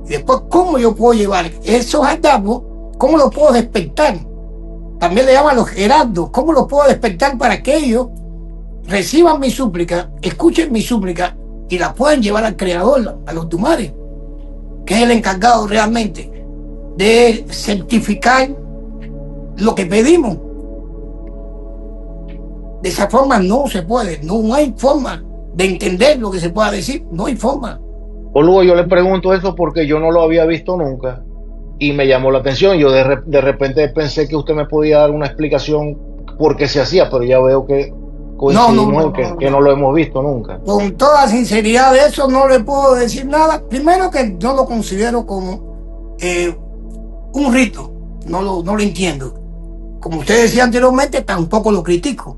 Y después, ¿cómo yo puedo llevar esos adabos? ¿Cómo los puedo despertar? También le llaman los heraldos. ¿Cómo los puedo despertar para que ellos reciban mi súplica, escuchen mi súplica y la puedan llevar al Creador, a los Tumares, que es el encargado realmente de certificar lo que pedimos? De esa forma no se puede, no hay forma de entender lo que se pueda decir, no hay forma. O luego yo le pregunto eso porque yo no lo había visto nunca y me llamó la atención. Yo de repente pensé que usted me podía dar una explicación por qué se hacía, pero ya veo que coincidimos en que no lo hemos visto nunca. Con toda sinceridad, de eso no le puedo decir nada. Primero que no lo considero como un rito, no lo entiendo. Como usted decía anteriormente, tampoco lo critico.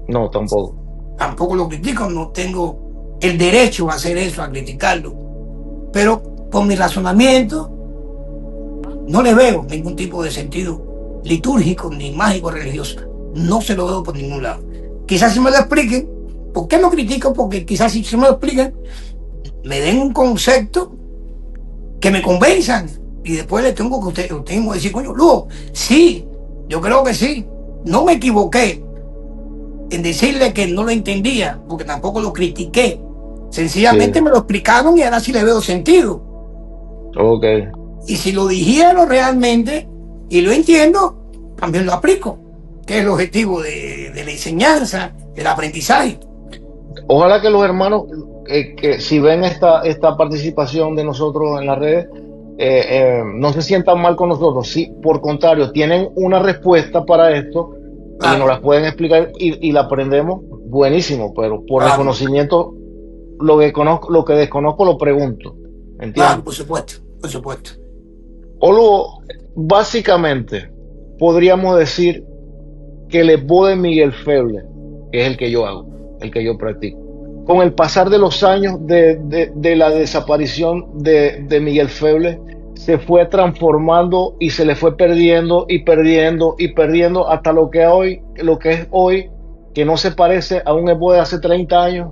No, tampoco. Tampoco lo critico, no tengo el derecho a hacer eso, a criticarlo. Pero por mi razonamiento, no le veo ningún tipo de sentido litúrgico ni mágico religioso. No se lo veo por ningún lado. Quizás si me lo expliquen, ¿por qué no critico? Porque quizás si se me lo expliquen, me den un concepto que me convenzan. Y después le tengo que usted mismo decir, coño, Lugo, sí, yo creo que sí. No me equivoqué en decirle que no lo entendía, porque tampoco lo critiqué. Sencillamente me lo explicaron y ahora sí le veo sentido. Ok. Y si lo dijeron realmente y lo entiendo, también lo aplico, que es el objetivo de la enseñanza, del aprendizaje. Ojalá que los hermanos que si ven esta participación de nosotros en las redes, no se sientan mal con nosotros. Sí, por contrario, tienen una respuesta para esto y nos las pueden explicar y la aprendemos, buenísimo, pero por desconocimiento, lo que desconozco lo pregunto. ¿Entiendes? Claro, por supuesto, por supuesto. Luego, básicamente, podríamos decir que el esbozo de Miguel Feble, que es el que yo hago, el que yo practico, con el pasar de los años de la desaparición de Miguel Feble, se fue transformando y se le fue perdiendo y perdiendo y perdiendo hasta lo que es hoy, que no se parece a un esbozo de hace 30 años.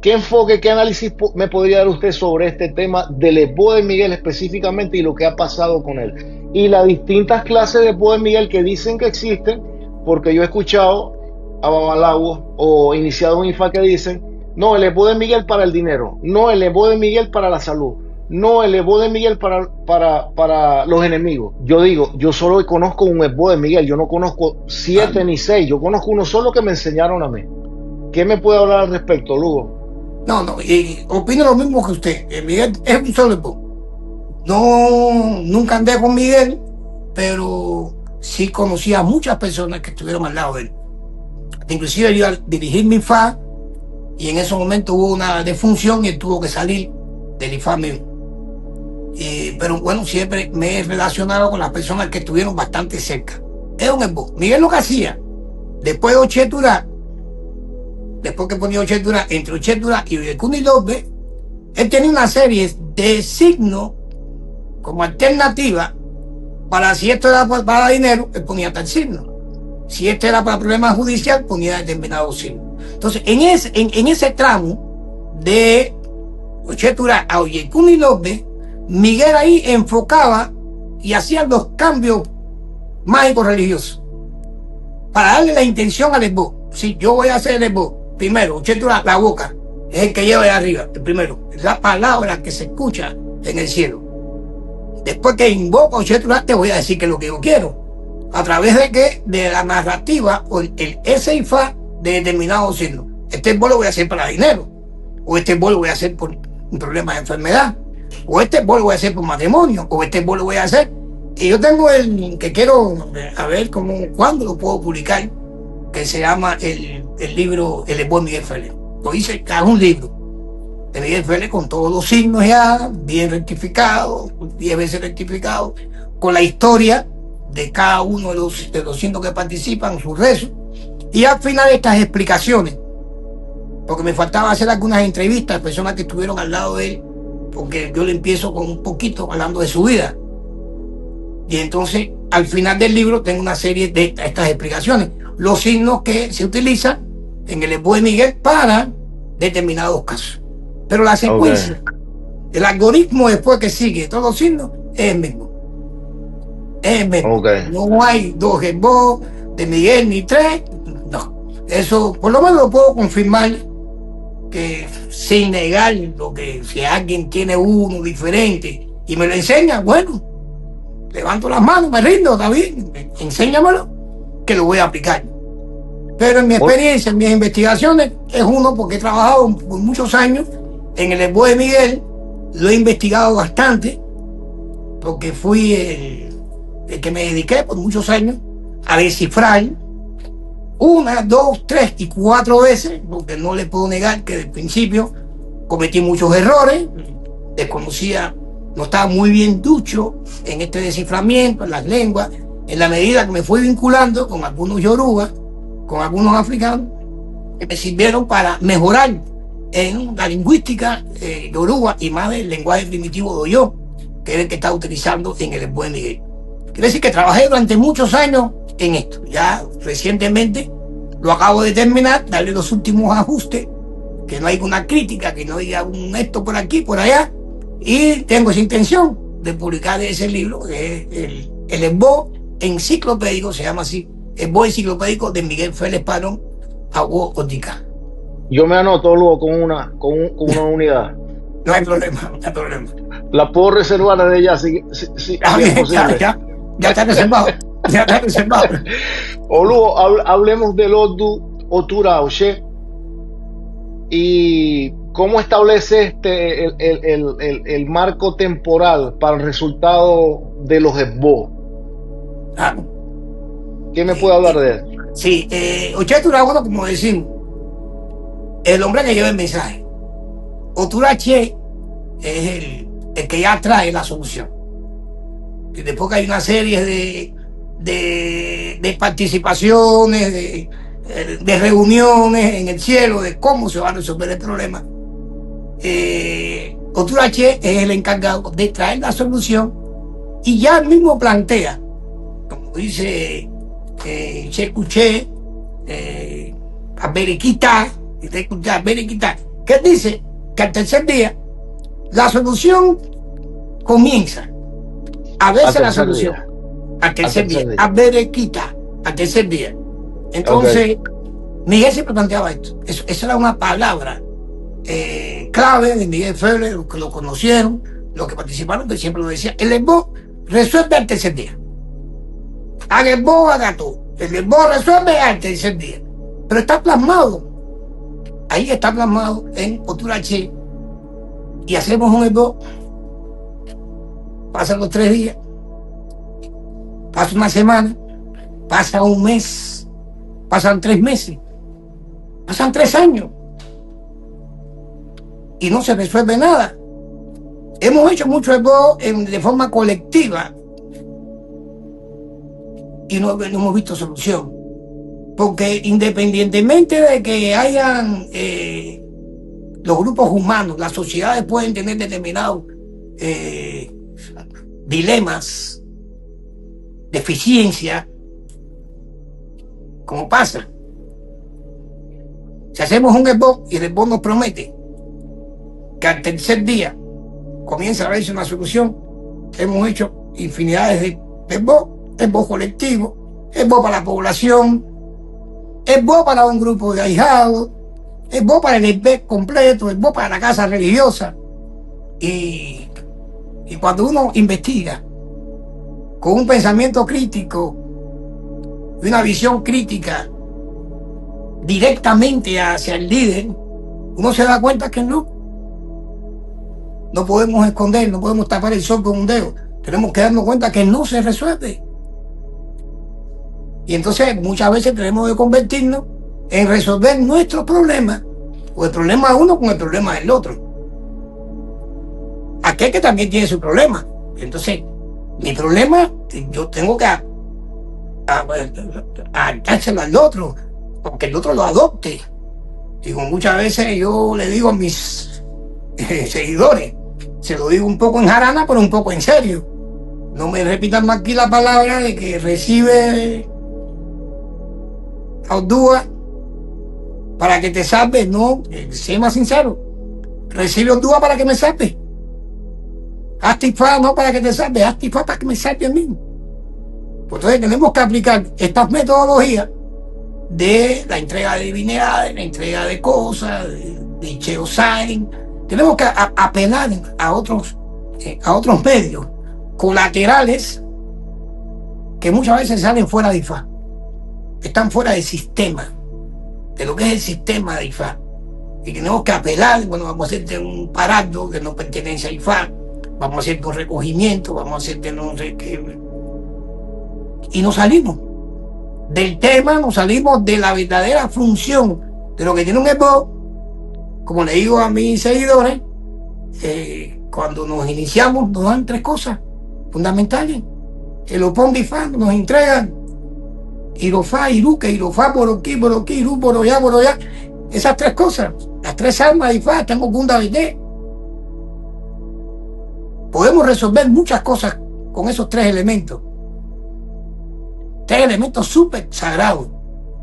¿Qué enfoque, qué análisis me podría dar usted sobre este tema del esbozo de Miguel específicamente y lo que ha pasado con él? Y las distintas clases de esbozo de Miguel que dicen que existen, porque yo he escuchado a babalawos o iniciados en IFA que dicen, no, el esbozo de Miguel para el dinero, no, el esbozo de Miguel para la salud, no, el esbozo de Miguel para los enemigos. Yo digo, yo solo conozco un esbozo de Miguel, yo no conozco 7 ni 6, yo conozco uno solo que me enseñaron a mí. ¿Qué me puede hablar al respecto, Lugo? No, opino lo mismo que usted. Miguel es un solo esbozo. No, nunca andé con Miguel, pero sí conocí a muchas personas que estuvieron al lado de él. Inclusive yo al dirigir mi IFA, y en ese momento hubo una defunción y él tuvo que salir del IFA mío. Pero bueno, siempre me he relacionado con las personas que estuvieron bastante cerca. Es un esbozo. Miguel lo que hacía, después de Ocheturá, después que ponía Ocheturá, entre Ocheturá y Oyekuni López, él tenía una serie de signos como alternativa para si esto era para dinero, él ponía tal signo. Si esto era para problemas judiciales, ponía determinado signo. Entonces, en ese tramo de Ocheturá a Oyekuni López, Miguel ahí enfocaba y hacía los cambios mágicos religiosos para darle la intención al esbozo. Si yo voy a hacer el esbozo, primero, Ocheturá, la boca, es el que lleva de arriba, el primero, la palabra que se escucha en el cielo. Después que invoco Ocheturá, te voy a decir que es lo que yo quiero. ¿A través de qué? De la narrativa o ese IFA de determinado signo. Este esbozo lo voy a hacer para dinero, o este esbozo lo voy a hacer por un problema de enfermedad, o este esbozo lo voy a hacer por matrimonio, o este esbozo lo voy a hacer. Y yo tengo el que quiero a ver cuándo lo puedo publicar, que se llama el libro El esbozo de Miguel Feble. Lo hice, es un libro de Miguel Feble con todos los signos ya, bien rectificados, 10 veces rectificados, con la historia de cada uno de los signos que participan, sus rezos, y al final estas explicaciones, porque me faltaba hacer algunas entrevistas a personas que estuvieron al lado de él, porque yo le empiezo con un poquito hablando de su vida. Y entonces, al final del libro, tengo una serie de estas explicaciones. Los signos que se utilizan en el esbozo de Miguel para determinados casos. Pero la secuencia, el algoritmo después que sigue todos los signos, es el mismo. Es el mismo. No hay 2 esbozos de Miguel ni 3. No. Eso, por lo menos lo puedo confirmar, que sin negar lo que si alguien tiene uno diferente y me lo enseña, bueno, levanto las manos, me rindo, está bien, enséñamelo, que lo voy a aplicar. Pero en mi experiencia, en mis investigaciones, es uno porque he trabajado por muchos años en el Esbo de Miguel, lo he investigado bastante, porque fui el que me dediqué por muchos años a descifrar 1, 2, 3 y 4 veces, porque no le puedo negar que desde el principio cometí muchos errores, desconocía, no estaba muy bien ducho en este desciframiento, en las lenguas, en la medida que me fui vinculando con algunos yorubas, con algunos africanos, que me sirvieron para mejorar en la lingüística yoruba y más del lenguaje primitivo doyo, que es el que está utilizando en el Esbo de Miguel. Quiere decir que trabajé durante muchos años en esto. Ya recientemente lo acabo de terminar, darle los últimos ajustes, que no hay una crítica, que no haya un esto por aquí, por allá, y tengo esa intención de publicar ese libro, que es el Esbo enciclopédico, se llama así, Esbo enciclopédico de Miguel Félix Parón Agüo Otica. Yo me anoto luego con una unidad. No hay problema, no hay problema. La puedo reservar desde ya, si es posible. Ya está reservado. Ya está reservado. Luego hablemos del Odu Otura Oche y cómo establece el marco temporal para el resultado de los Esbo. ¿Qué me puede hablar de él? Sí, Oche Turagono, como decimos, el hombre que lleva el mensaje. Oturache es el que ya trae la solución. Y después que hay una serie de participaciones, de reuniones en el cielo, de cómo se va a resolver el problema, Oturache es el encargado de traer la solución y ya él mismo plantea, como dice Checuché, Aberiquita, que dice que al tercer día la solución comienza a verse la solución al tercer día, a Berequita, al tercer día. Entonces, Miguel siempre planteaba esto. Esa era una palabra clave de Miguel Félix, los que lo conocieron, los que participaron, que siempre lo decía. El Esbo resuelve al tercer día. Al Esbo haga todo. El Esbo resuelve al tercer día. Pero está plasmado. Ahí está plasmado en Oturache. Y hacemos un Esbo. Pasan los 3 días. Pasa una semana. Pasa un mes. Pasan 3 meses. Pasan 3 años. Y no se resuelve nada. Hemos hecho mucho Esbo de forma colectiva. Y no hemos visto solución. Porque independientemente de que hayan los grupos humanos, las sociedades pueden tener determinados dilemas, deficiencias, como pasa. Si hacemos un Esbo y el Esbo nos promete que al tercer día comienza a verse una solución, hemos hecho infinidades de Esbo colectivo, Esbo para la población, Esbo para un grupo de ahijados, Esbo para el Esbo completo, Esbo para la casa religiosa. Y cuando uno investiga con un pensamiento crítico y una visión crítica directamente hacia el líder, uno se da cuenta que no podemos esconder, no podemos tapar el sol con un dedo. Tenemos que darnos cuenta que no se resuelve. Y entonces muchas veces tenemos que convertirnos en resolver nuestros problemas, o el problema de uno con el problema del otro. Aquel que también tiene su problema. Entonces, mi problema, yo tengo que adaptárselo al otro, porque el otro lo adopte. Digo, muchas veces yo le digo a mis seguidores, se lo digo un poco en jarana, pero un poco en serio. No me repitan más aquí la palabra de que recibe Ordúa para que te salve. No, sé más sincero. Recibe Ordúa para que me salve. Astifá no para que te salve, Astifá para que me salve a mí. Pues entonces tenemos que aplicar estas metodologías de la entrega de divinidades, la entrega de cosas, de Cheosain. Tenemos que apelar a otros medios colaterales que muchas veces salen fuera de Ifá, están fuera del sistema. de lo que es el sistema de IFA. Y tenemos que apelar, bueno, vamos a hacerte un parado que no pertenece a IFA, vamos a hacerte un recogimiento, vamos a hacerte no sé qué. Y nos salimos del tema, nos salimos de la verdadera función de lo que tiene un EPO. Como le digo a mis seguidores, cuando nos iniciamos nos dan 3 cosas fundamentales. El OPON de IFA nos entregan Irofá, Iruque, Irofá por aquí, Irú por allá. Esas 3 cosas, las 3 almas de IFA, tengo Kunda Vité. Podemos resolver muchas cosas con esos 3 elementos. 3 elementos súper sagrados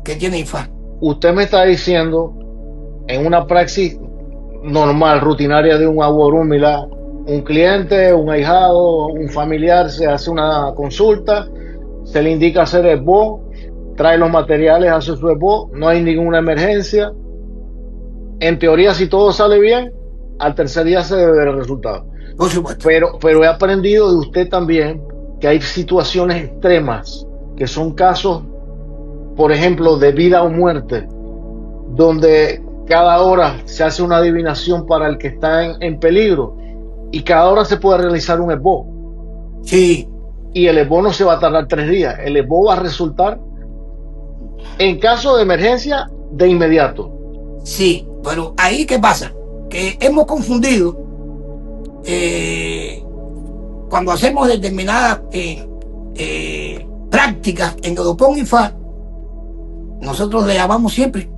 que tiene IFA. Usted me está diciendo, en una praxis normal, rutinaria de un aborúmila, un cliente, un ahijado, un familiar se hace una consulta, se le indica hacer el EPO, trae los materiales, hace su EPO, no hay ninguna emergencia. En teoría, si todo sale bien, al tercer día se debe ver el resultado. Por supuesto. Pero he aprendido de usted también que hay situaciones extremas, que son casos, por ejemplo, de vida o muerte, donde cada hora se hace una adivinación para el que está en peligro y cada hora se puede realizar un EPO. Sí. Y el EPO no se va a tardar 3 días, el EPO va a resultar en caso de emergencia de inmediato. Sí, pero ahí ¿qué pasa? Que hemos confundido cuando hacemos determinadas prácticas en Odopón y FA, nosotros le llamamos siempre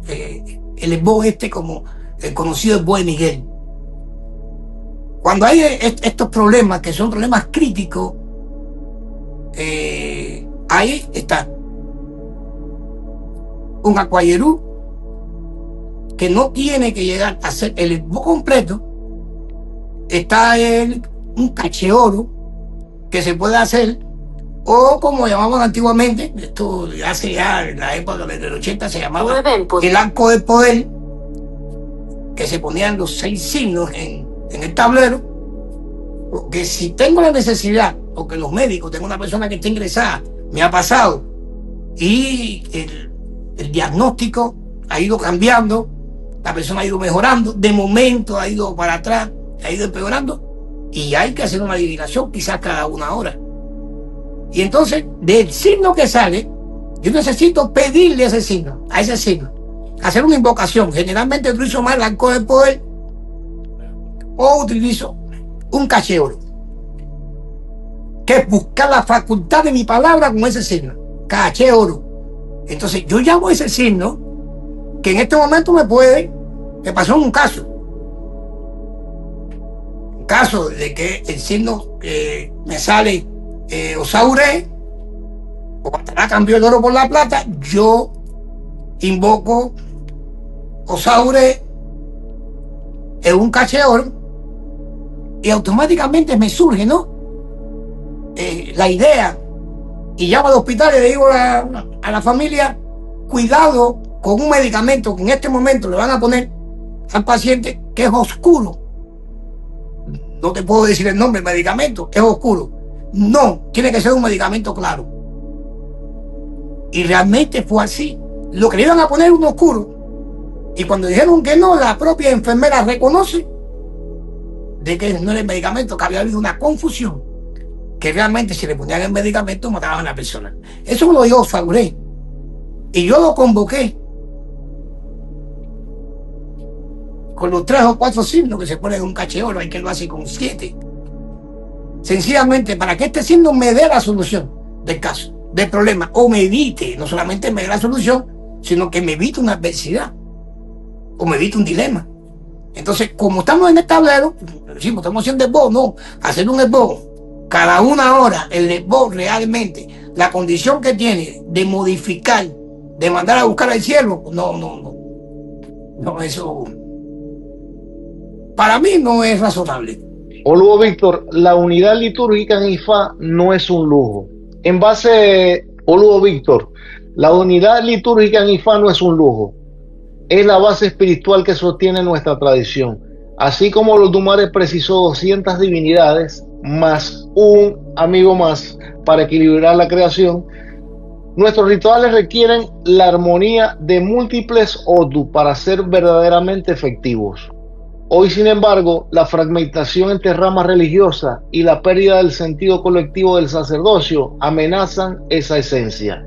el EPO como el conocido EPO de Miguel. Cuando hay estos problemas, que son problemas críticos, ahí está un acuayerú que no tiene que llegar a hacer el EPO completo. Está un cacheoro que se puede hacer, o como llamaban antiguamente, esto hace ya en la época del 80 se llamaba el arco de poder, que se ponían los 6 signos en el tablero, porque si tengo la necesidad, o que los médicos, tengo una persona que está ingresada, me ha pasado, y el diagnóstico ha ido cambiando, la persona ha ido mejorando, de momento ha ido para atrás, ha ido empeorando, y hay que hacer una adivinación quizás cada 1 hora. Y entonces, del signo que sale, yo necesito pedirle a ese signo, hacer una invocación. Generalmente utilizo más el arco de poder, o utilizo un cacheoro, que es buscar la facultad de mi palabra con ese signo, cacheoro. Entonces yo llamo a ese signo, que en este momento me pasó un caso de que el signo me sale Osaure, o Guatará cambió el oro por la plata, yo invoco Osaure en un cacheoro y automáticamente me surge, ¿no? La idea, y llamo al hospital y le digo a la familia, cuidado con un medicamento que en este momento le van a poner al paciente, que es oscuro. No te puedo decir el nombre del medicamento, es oscuro. No, tiene que ser un medicamento claro. Y realmente fue así. Lo que le iban a poner un oscuro. Y cuando dijeron que no, la propia enfermera reconoce de que no era el medicamento, que había habido una confusión, que realmente si le ponían el medicamento mataban a la persona. Eso me lo dio Fauré. Y yo lo convoqué con los 3 o 4 signos que se ponen en un cacheoro, hay que lo hace con 7. Sencillamente para que este signo me dé la solución del caso, del problema, o me evite, no solamente me dé la solución, sino que me evite una adversidad, o me evite un dilema. Entonces, como estamos en el tablero, decimos, estamos haciendo EPO, no, hacer un EPO cada 1 hora, el EPO realmente, la condición que tiene de modificar, de mandar a buscar al cielo, no, eso para mí no es razonable. Oluo Víctor, la unidad litúrgica en IFA no es un lujo. En base, Oluo Víctor, la unidad litúrgica en IFA no es un lujo. Es la base espiritual que sostiene nuestra tradición. Así como los Dumares precisó 200 divinidades, más un amigo más para equilibrar la creación, Nuestros rituales requieren la armonía de múltiples Odu para ser verdaderamente efectivos. Hoy, sin embargo, la fragmentación entre ramas religiosas y la pérdida del sentido colectivo del sacerdocio amenazan esa esencia.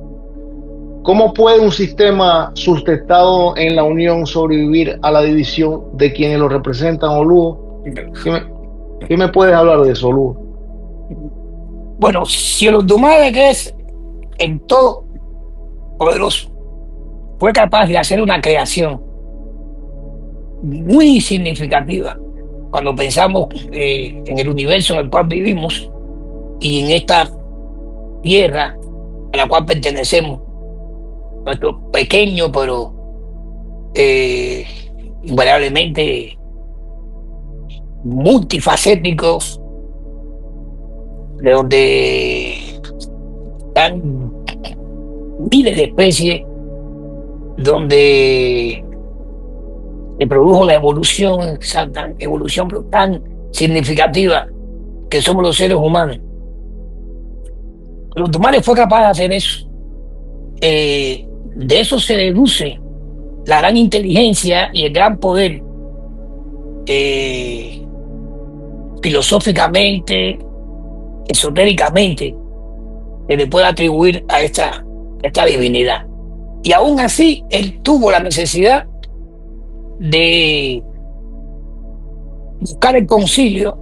¿Cómo puede un sistema sustentado en la unión sobrevivir a la división de quienes lo representan, Oluo? ¿Qué me puedes hablar de eso, Oluo? Bueno, si el Olodumare, que es en todo poderoso, fue capaz de hacer una creación muy significativa cuando pensamos en el universo en el cual vivimos y en esta tierra a la cual pertenecemos, nuestro pequeño pero invariablemente multifacético, de donde están miles de especies, donde se produjo la evolución, esa evolución tan significativa que somos los seres humanos. Los humanos fue capaz de hacer eso. De eso se deduce la gran inteligencia y el gran poder filosóficamente, esotéricamente, que le puede atribuir a esta divinidad. Y aún así, él tuvo la necesidad de buscar el concilio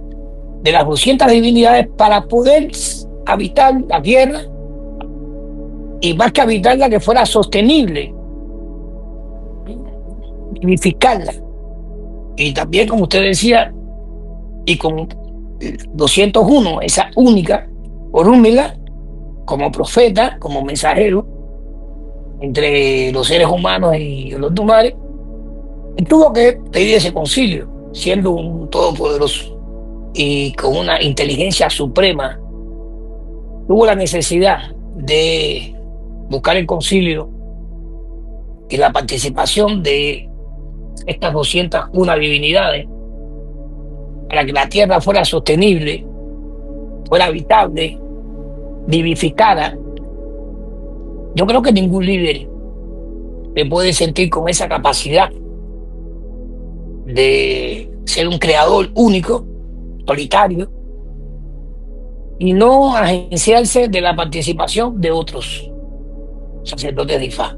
de las 200 divinidades para poder habitar la tierra, y más que habitarla, que fuera sostenible, vivificarla. Y también, como usted decía, y con 201, esa única Orúmila, como profeta, como mensajero entre los seres humanos y los Olodumare, y tuvo que pedir ese concilio, siendo un todopoderoso y con una inteligencia suprema. Tuvo la necesidad de buscar el concilio y la participación de estas 201 divinidades para que la tierra fuera sostenible, fuera habitable, vivificada. Yo creo que ningún líder se puede sentir con esa capacidad de ser un creador único, solitario, y no agenciarse de la participación de otros sacerdotes de Ifá.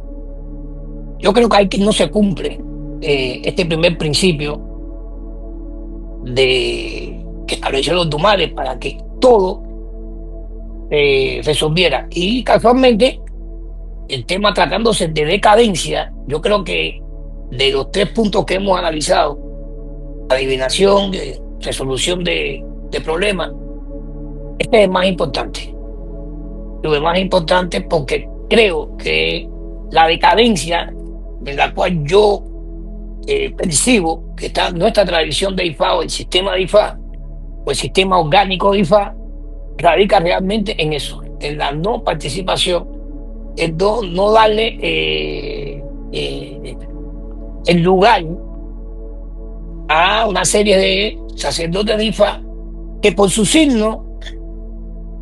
Yo creo que no se cumple este primer principio que estableció los Olodumare para que todo resolviera. Y casualmente, el tema tratándose de decadencia, yo creo que de los 3 puntos que hemos analizado, adivinación, resolución de problemas, este es el más importante. Lo más importante porque creo que la decadencia en la cual yo percibo que está nuestra tradición de Ifá, o el sistema de Ifá, o el sistema orgánico de Ifá, radica realmente en eso, en la no participación, en no darle el lugar a una serie de sacerdotes de Ifá que por su signo,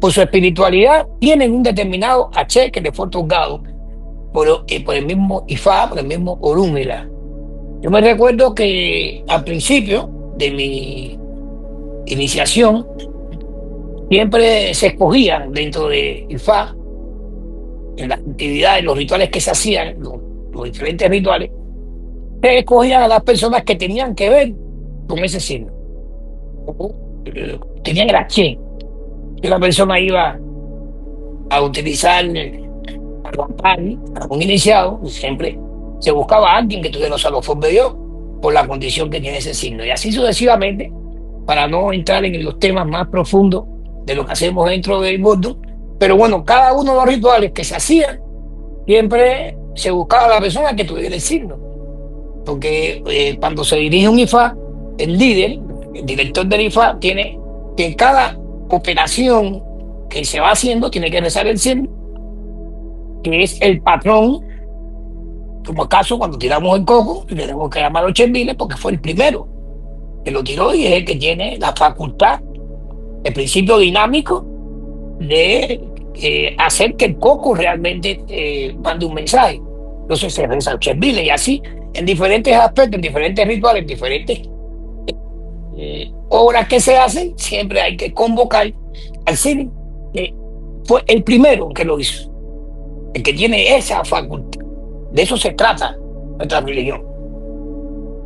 por su espiritualidad, tienen un determinado H que les fue otorgado por el mismo Ifá, por el mismo Orúmila. Yo me recuerdo que al principio de mi iniciación siempre se escogían dentro de Ifá, en las actividades, los rituales que se hacían, los diferentes rituales, se escogían a las personas que tenían que ver con ese signo. Tenían el H, que la persona iba a utilizar a un iniciado, siempre se buscaba a alguien que tuviera los alofos de Dios por la condición que tiene ese signo, y así sucesivamente, para no entrar en los temas más profundos de lo que hacemos dentro del Vodou. Pero bueno, cada uno de los rituales que se hacían, siempre se buscaba a la persona que tuviera el signo, porque cuando se dirige un Ifá, el líder, el director del Ifá, tiene que en cada operación que se va haciendo tiene que rezar el signo, que es el patrón. Como acaso cuando tiramos el coco, tenemos que llamar a los chembiles porque fue el primero que lo tiró y es el que tiene la facultad, el principio dinámico de hacer que el coco realmente mande un mensaje. Entonces se reza Chervile y así, en diferentes aspectos, en diferentes rituales, en diferentes obras que se hacen, siempre hay que convocar al Siri, que fue el primero que lo hizo, el que tiene esa facultad. De eso se trata nuestra religión.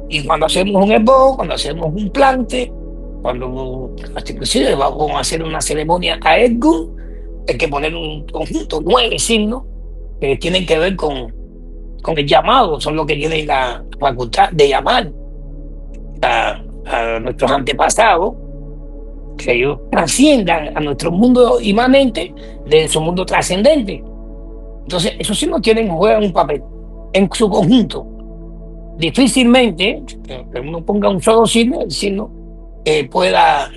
Y cuando hacemos un esbozo, cuando hacemos un plante, cuando inclusive vamos a hacer una ceremonia a Edgun, hay que poner un conjunto, 9 signos que tienen que ver con el llamado, son los que tienen la facultad de llamar a nuestros antepasados, que ellos trasciendan a nuestro mundo inmanente de su mundo trascendente. Entonces, esos signos juegan un papel en su conjunto. Difícilmente que uno ponga un solo signo, el signo pueda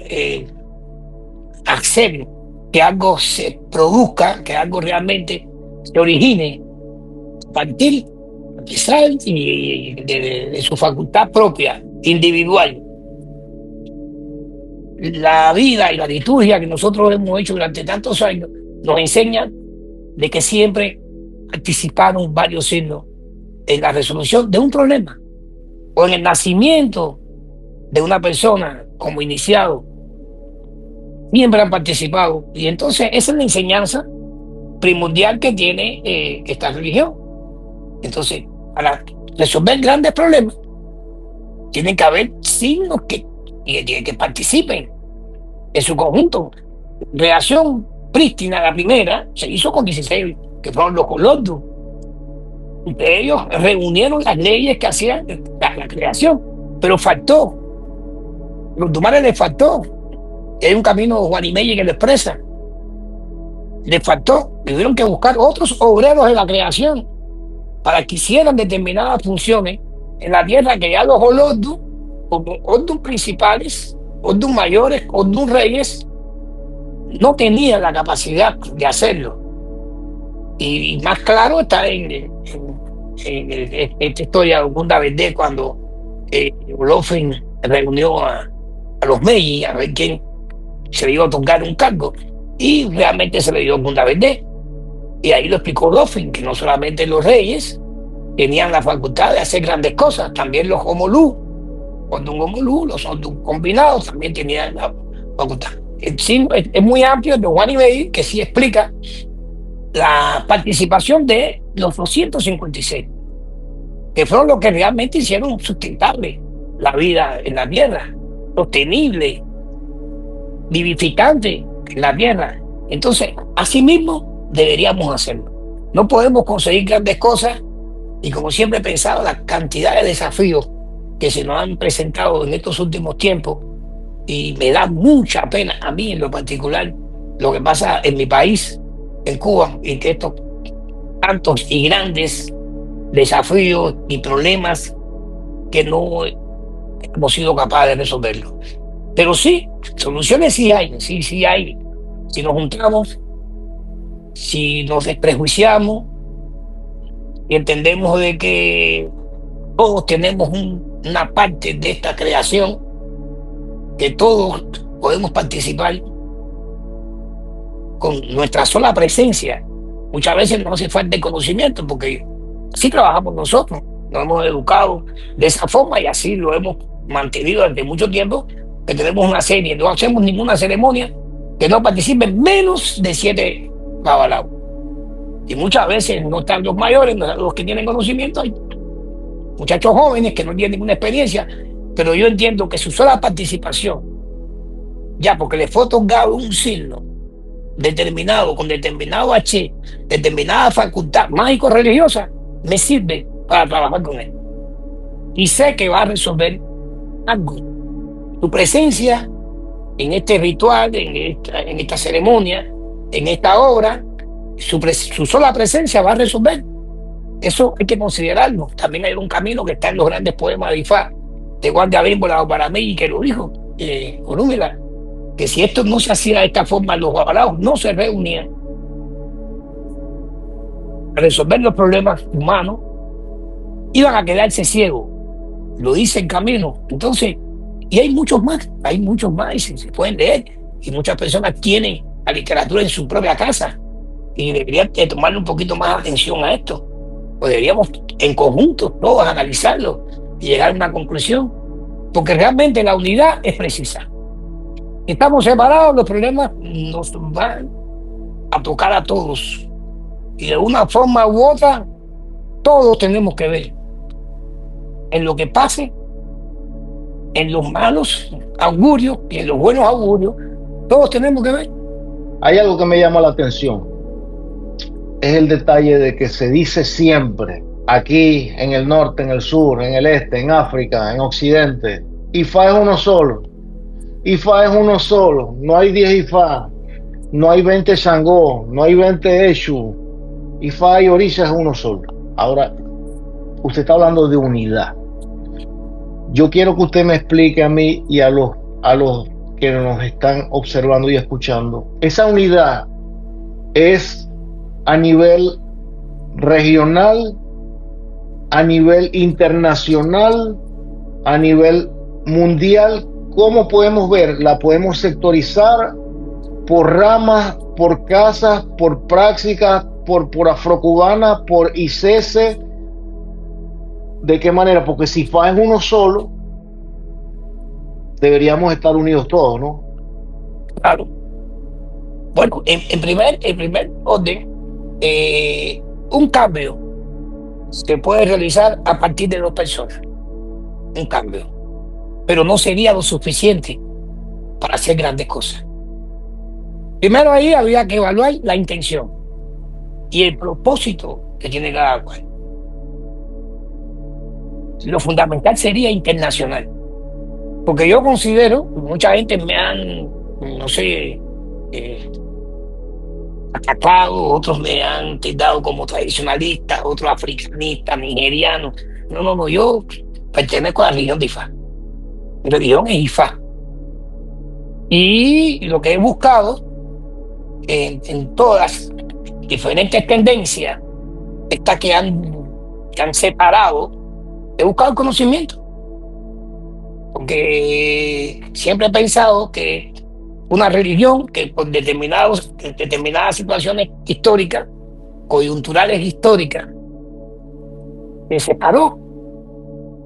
hacer que algo se produzca, que algo realmente se origine a partir y de su facultad propia, individual. La vida y la liturgia que nosotros hemos hecho durante tantos años nos enseñan de que siempre participaron varios signos en la resolución de un problema o en el nacimiento de una persona como iniciado. Siempre han participado. Y entonces esa es la enseñanza primordial que tiene esta religión. Entonces, para resolver grandes problemas, tienen que haber signos que participen en su conjunto. Creación prístina, la primera, se hizo con 16, que fueron los Colordos. Entre ellos reunieron las leyes que hacían la creación, pero faltó. Los Dumares les faltó. Hay un camino Juanimeyer que lo expresa. Les faltó. Tuvieron que buscar otros obreros de la creación para que hicieran determinadas funciones en la tierra que ya los Olodum, como Ordum principales, Ordum mayores, Ordum reyes, no tenían la capacidad de hacerlo. Y más claro está en esta historia de Ogunda Verde, cuando Olofin reunió a los Meiji a ver quién se le iba a otorgar un cargo, y realmente se le dio Ogunda Verde. Y ahí lo explicó Olofin, que no solamente los reyes tenían la facultad de hacer grandes cosas, también los Homolú, los Ordum combinados también tenían la facultad. Es muy amplio el de Juanimeyer, que sí explica la participación de los 256, que fueron los que realmente hicieron sustentable la vida en la tierra, sostenible, vivificante en la tierra. Entonces, así mismo deberíamos hacerlo. No podemos conseguir grandes cosas, y como siempre he pensado, la cantidad de desafíos que se nos han presentado en estos últimos tiempos, y me da mucha pena a mí en lo particular lo que pasa en mi país, en Cuba, y que estos tantos y grandes desafíos y problemas que no hemos sido capaces de resolverlos. Pero sí, soluciones sí hay. Si nos juntamos, si nos desprejuiciamos y entendemos de que todos tenemos una parte de esta creación, que todos podemos participar con nuestra sola presencia. Muchas veces nos hace falta el conocimiento, porque así trabajamos nosotros, nos hemos educado de esa forma y así lo hemos mantenido desde mucho tiempo, que tenemos una serie, no hacemos ninguna ceremonia que no participen menos de 7 babalaos. Y muchas veces no están los mayores, no están los que tienen conocimiento, hay muchachos jóvenes que no tienen ninguna experiencia, pero yo entiendo que su sola participación, ya porque le fue otorgado un signo determinado, con determinado H, determinada facultad mágico-religiosa, me sirve para trabajar con él. Y sé que va a resolver algo. Su presencia en este ritual, en esta ceremonia, en esta obra, su sola presencia va a resolver. Eso hay que considerarlo. También hay un camino que está en los grandes poemas de Ifá, de Juan de Abímbola o Paramí, que lo dijo, Orúmila, que si esto no se hacía de esta forma, los babalaos no se reunían a resolver los problemas humanos, iban a quedarse ciegos. Lo dice en Camino. Entonces, y hay muchos más, y se pueden leer, y muchas personas tienen la literatura en su propia casa, y debería de tomarle un poquito más atención a esto. Pues deberíamos en conjunto todos analizarlo y llegar a una conclusión, porque realmente la unidad es precisa. Si estamos separados, los problemas nos van a tocar a todos, y de una forma u otra todos tenemos que ver en lo que pase, en los malos augurios y en los buenos augurios. Todos tenemos que ver. Hay algo que me llama la atención, es el detalle de que se dice siempre, aquí en el norte, en el sur, en el este, en África, en Occidente, IFA es uno solo. IFA es uno solo, no hay 10 IFA, no hay 20 Shango, no hay 20 Eshu. IFA y Orisha es uno solo. Ahora, usted está hablando de unidad. Yo quiero que usted me explique a mí y a los que nos están observando y escuchando. Esa unidad es a nivel regional, a nivel internacional, a nivel mundial. ¿Cómo podemos ver? ¿La podemos sectorizar por ramas, por casas, por prácticas, por afrocubana, por ICESE? ¿De qué manera? Porque si FA es uno solo, deberíamos estar unidos todos, ¿no? Claro. Bueno, en primer orden, un cambio se puede realizar a partir de 2 personas. Un cambio. Pero no sería lo suficiente para hacer grandes cosas. Primero ahí habría que evaluar la intención y el propósito que tiene cada cual. Lo fundamental sería internacional. Porque yo considero, mucha gente me han, no sé, atacado, otros me han tildado como tradicionalista, otros africanistas, nigerianos. No, yo pertenezco a la religión de Ifá. Mi religión es Ifá. Y lo que he buscado en todas las diferentes tendencias, estas que han separado, he buscado el conocimiento. Porque siempre he pensado que una religión que por determinadas situaciones históricas, coyunturales históricas, se separó.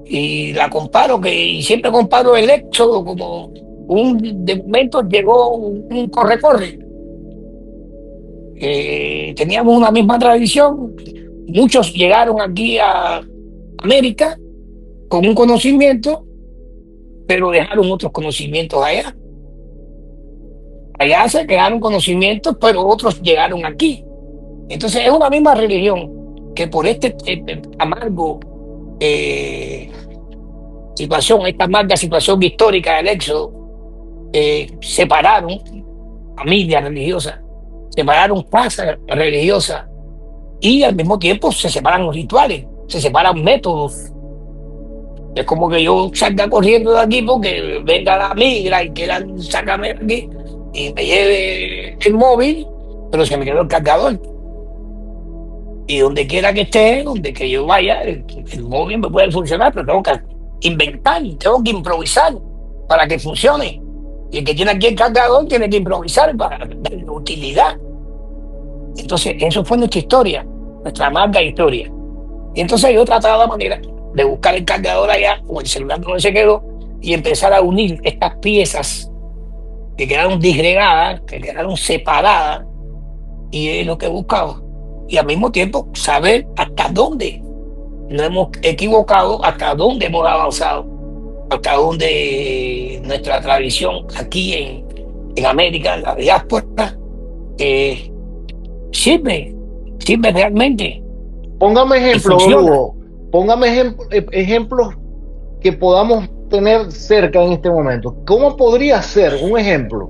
Y la comparo, y siempre comparo el éxodo como de momento llegó un corre-corre. Teníamos una misma tradición, muchos llegaron aquí a América con un conocimiento, pero dejaron otros conocimientos allá. Allá se quedaron conocimientos, pero otros llegaron aquí. Entonces es una misma religión que por amargo esta amarga situación histórica del éxodo, separaron familias religiosas, separaron casas religiosas y al mismo tiempo se separan los rituales, se separan métodos. Es como que yo salga corriendo de aquí porque venga la migra y quieran sacarme de aquí y me lleve el móvil, pero se me quedó el cargador. Y donde quiera que esté, donde que yo vaya, el móvil me puede funcionar, pero tengo que inventar, tengo que improvisar para que funcione. Y el que tiene aquí el cargador tiene que improvisar para darle utilidad. Entonces, eso fue nuestra historia, nuestra amarga historia. Y entonces yo trataba la manera de buscar el cargador allá o el celular donde se quedó y empezar a unir estas piezas que quedaron disgregadas, que quedaron separadas, y es lo que he buscado. Y al mismo tiempo saber hasta dónde nos hemos equivocado, hasta dónde hemos avanzado, hasta dónde nuestra tradición aquí en América, en la diáspora, sirve realmente. Póngame ejemplos, Hugo. Póngame ejemplos que podamos tener cerca en este momento. ¿Cómo podría ser un ejemplo?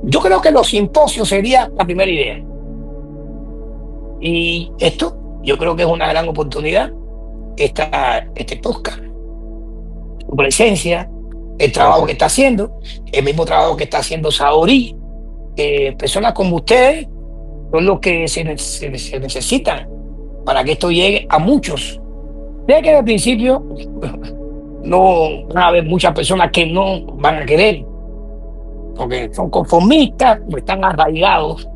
Yo creo que los simposios sería la primera idea. Y esto, yo creo que es una gran oportunidad, este podcast, su presencia, el trabajo que está haciendo, el mismo trabajo que está haciendo Saori. Personas como ustedes son los que se necesitan para que esto llegue a muchos. Sé que al principio no van a haber muchas personas que no van a querer, porque son conformistas o están arraigados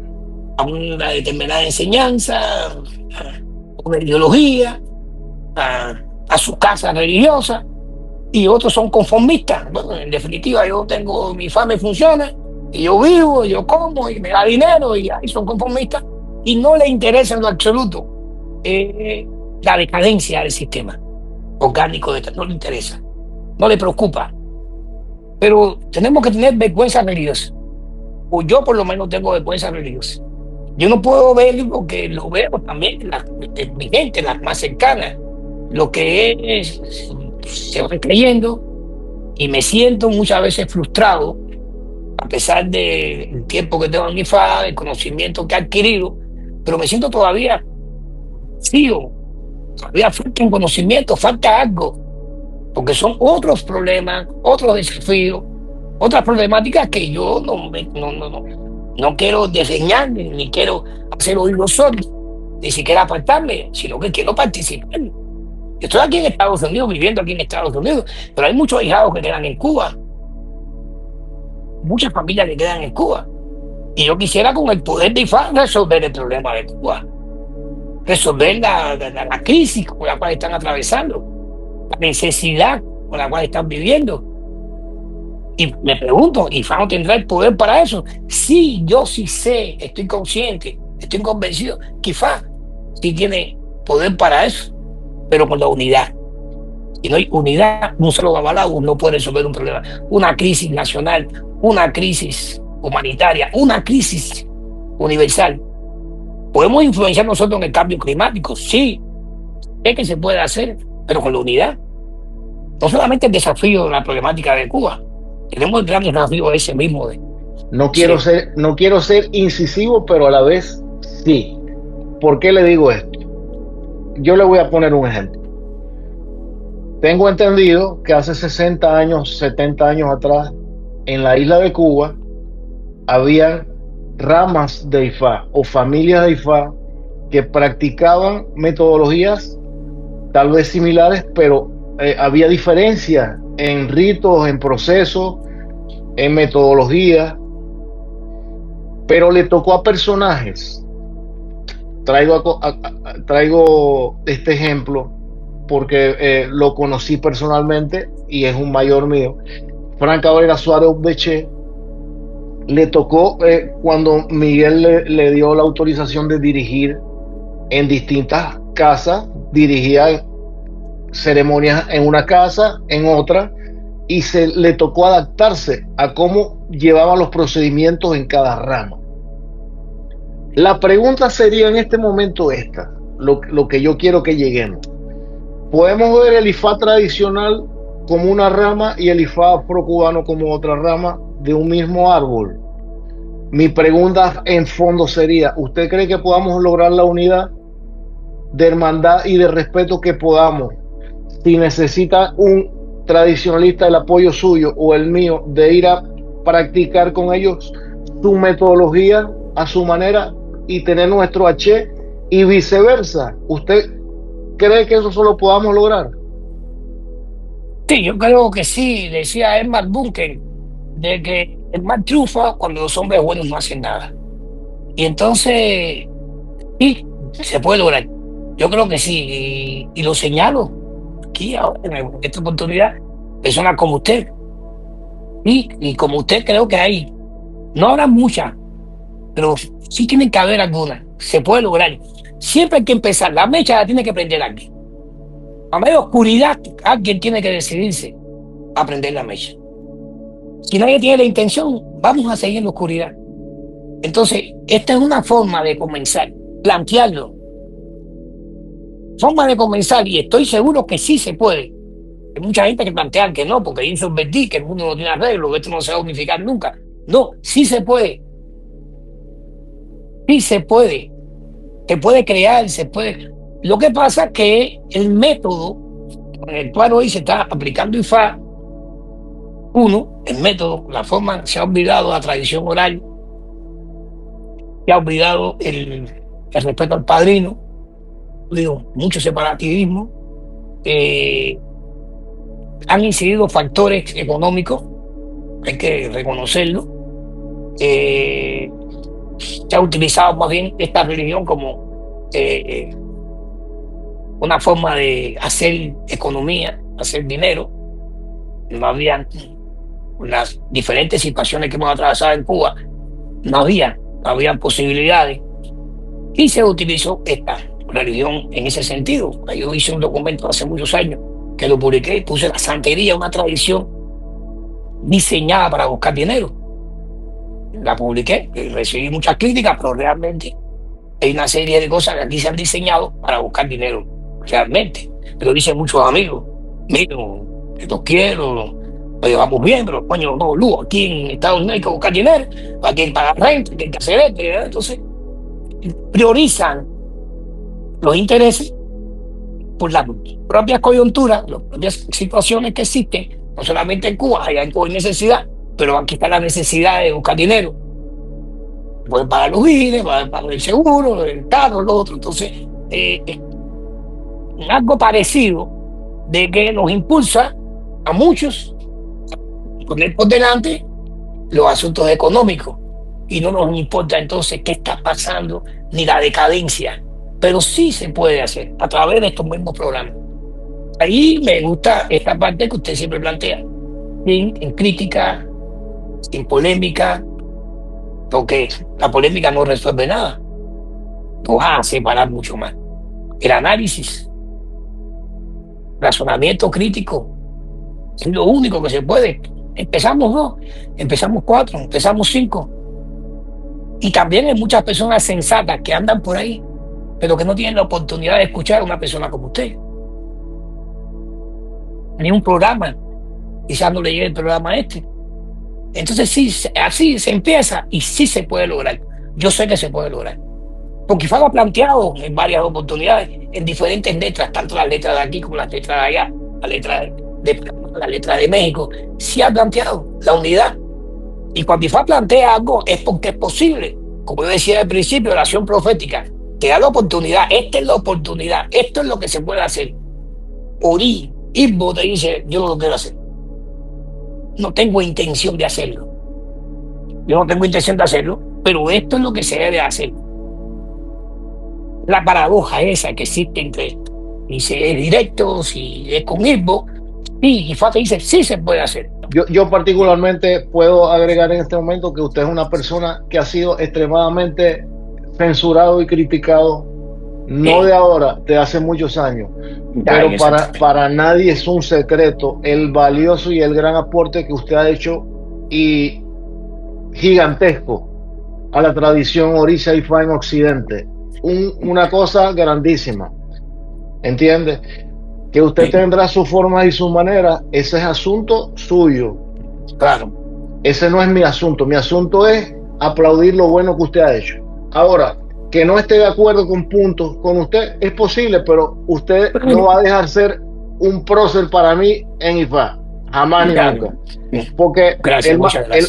a una determinada enseñanza, a una ideología, a su casa religiosa, y otros son conformistas. Bueno, en definitiva, yo tengo mi fama y funciona, y yo vivo, yo como, y me da dinero, y ahí son conformistas, y no le interesa en lo absoluto la decadencia del sistema orgánico, no le interesa, no le preocupa. Pero tenemos que tener vergüenza religiosa, o yo por lo menos tengo vergüenza religiosa. Yo no puedo ver lo que lo veo también en mi gente, las más cercanas, lo que es, se van creyendo, y me siento muchas veces frustrado, a pesar del tiempo que tengo en IFA, el conocimiento que he adquirido, pero me siento todavía vacío, todavía falta un conocimiento, falta algo, porque son otros problemas, otros desafíos, otras problemáticas que yo no quiero desdeñar, ni quiero hacer oídos sordos, ni siquiera apartarme, sino que quiero participar. Yo estoy aquí en Estados Unidos, viviendo aquí en Estados Unidos, pero hay muchos ahijados que quedan en Cuba, muchas familias que quedan en Cuba. Y yo quisiera, con el poder de IFA, resolver el problema de Cuba, resolver la crisis con la cual están atravesando, la necesidad con la cual están viviendo. Y me pregunto, ¿IFA no tendrá el poder para eso? Sí, yo sí sé, estoy consciente, estoy convencido que IFA sí tiene poder para eso, pero con la unidad. Si no hay unidad, un solo babalao no puede resolver un problema. Una crisis nacional, una crisis humanitaria, una crisis universal. ¿Podemos influenciar nosotros en el cambio climático? Sí, es que se puede hacer, pero con la unidad. No solamente el desafío de la problemática de Cuba, tenemos el gran desafío ese mismo de... No quiero ser incisivo, pero a la vez sí. ¿Por qué le digo esto? Yo le voy a poner un ejemplo. Tengo entendido que hace 60 años, 70 años atrás, en la isla de Cuba, había ramas de IFA o familias de IFA que practicaban metodologías tal vez similares, pero había diferencias en ritos, en procesos, en metodología, pero le tocó a personajes. Traigo este ejemplo porque lo conocí personalmente y es un mayor mío. Frank Cabrera Suárez Beché le tocó cuando Miguel le dio la autorización de dirigir en distintas casas, dirigía ceremonias en una casa, en otra, y le tocó adaptarse a cómo llevaban los procedimientos en cada rama. La pregunta sería en este momento esta, lo que yo quiero que lleguemos. ¿Podemos ver el IFA tradicional como una rama y el IFA afrocubano como otra rama de un mismo árbol? Mi pregunta en fondo sería, ¿usted cree que podamos lograr la unidad de hermandad y de respeto que podamos, si necesita un tradicionalista el apoyo suyo o el mío, de ir a practicar con ellos su metodología a su manera y tener nuestro H, y viceversa? ¿Usted cree que eso solo podamos lograr? Sí, yo creo que sí. Decía Edmund Bunker de que el mal triunfa cuando los hombres buenos no hacen nada. Y entonces, sí, se puede lograr. Yo creo que sí, y lo señalo aquí ahora, en esta oportunidad, personas como usted. Y como usted creo que hay, no habrá muchas, pero sí tienen que haber algunas. Se puede lograr. Siempre hay que empezar. La mecha la tiene que prender alguien. A medio de oscuridad, alguien tiene que decidirse a prender la mecha. Si nadie tiene la intención, vamos a seguir en la oscuridad. Entonces, esta es una forma de comenzar, plantearlo. Forma de comenzar, y estoy seguro que sí se puede. Hay mucha gente que plantea que no, porque hizo invertir, que el mundo no tiene arreglo, que esto no se va a unificar nunca. No, sí se puede. Sí se puede. Se puede crear, se puede. Lo que pasa es que el método en el cual hoy se está aplicando IFA, el método, la forma, se ha olvidado la tradición oral, se ha olvidado el respeto al padrino, digo, mucho separatismo, han incidido factores económicos, hay que reconocerlo, se ha utilizado más bien esta religión como una forma de hacer economía, hacer dinero. No había las diferentes situaciones que hemos atravesado en Cuba, no había posibilidades, y se utilizó esta religión en ese sentido. Yo hice un documento hace muchos años que lo publiqué y puse la santería, una tradición diseñada para buscar dinero. La publiqué y recibí muchas críticas, pero realmente hay una serie de cosas que aquí se han diseñado para buscar dinero, realmente. Me lo dicen muchos amigos, mío, que los quiero, lo llevamos bien, pero coño, no, Lu, aquí en Estados Unidos hay que buscar dinero, hay que pagar renta, hay que hacer esto, ¿verdad? Entonces, priorizan los intereses por las propias coyunturas, las propias situaciones que existen, no solamente en Cuba, allá en Cuba hay necesidad, pero aquí está la necesidad de buscar dinero. Pueden pagar los bienes, pueden pagar el seguro, el carro, lo otro. Entonces, algo parecido de que nos impulsa a muchos a poner por delante los asuntos económicos y no nos importa entonces qué está pasando ni la decadencia, pero sí se puede hacer a través de estos mismos programas. Ahí me gusta esta parte que usted siempre plantea, en crítica, sin polémica, porque la polémica no resuelve nada, nos va a separar mucho más. El análisis, razonamiento crítico, es lo único que se puede. Empezamos 2, empezamos 4, empezamos 5. Y también hay muchas personas sensatas que andan por ahí, pero que no tienen la oportunidad de escuchar a una persona como usted. Ni un programa, quizás no le llegue el programa este. Entonces sí, así se empieza y sí se puede lograr. Yo sé que se puede lograr. Porque fue planteado en varias oportunidades, en diferentes letras, tanto las letras de aquí como las letras de allá, la letra de México. Sí ha planteado la unidad. Y cuando IFA plantea algo es porque es posible. Como yo decía al principio, oración profética, te da la oportunidad, esta es la oportunidad, esto es lo que se puede hacer. Ori, Ibo te dice, yo no lo quiero hacer. No tengo intención de hacerlo. Yo no tengo intención de hacerlo, pero esto es lo que se debe hacer. La paradoja esa que existe entre si es directo, si es con Ibo, sí, IFA te dice, sí se puede hacer. Yo particularmente puedo agregar en este momento que usted es una persona que ha sido extremadamente censurado y criticado, no de ahora, de hace muchos años, pero para nadie es un secreto el valioso y el gran aporte que usted ha hecho y gigantesco a la tradición Orisa IFA en Occidente. Una cosa grandísima, ¿entiende? Que usted tendrá su forma y su manera, ese es asunto suyo. Claro. Ese no es mi asunto. Mi asunto es aplaudir lo bueno que usted ha hecho. Ahora, que no esté de acuerdo con puntos con usted, es posible, pero usted no va a dejar ser un prócer para mí en IFA. Jamás ni nunca. Porque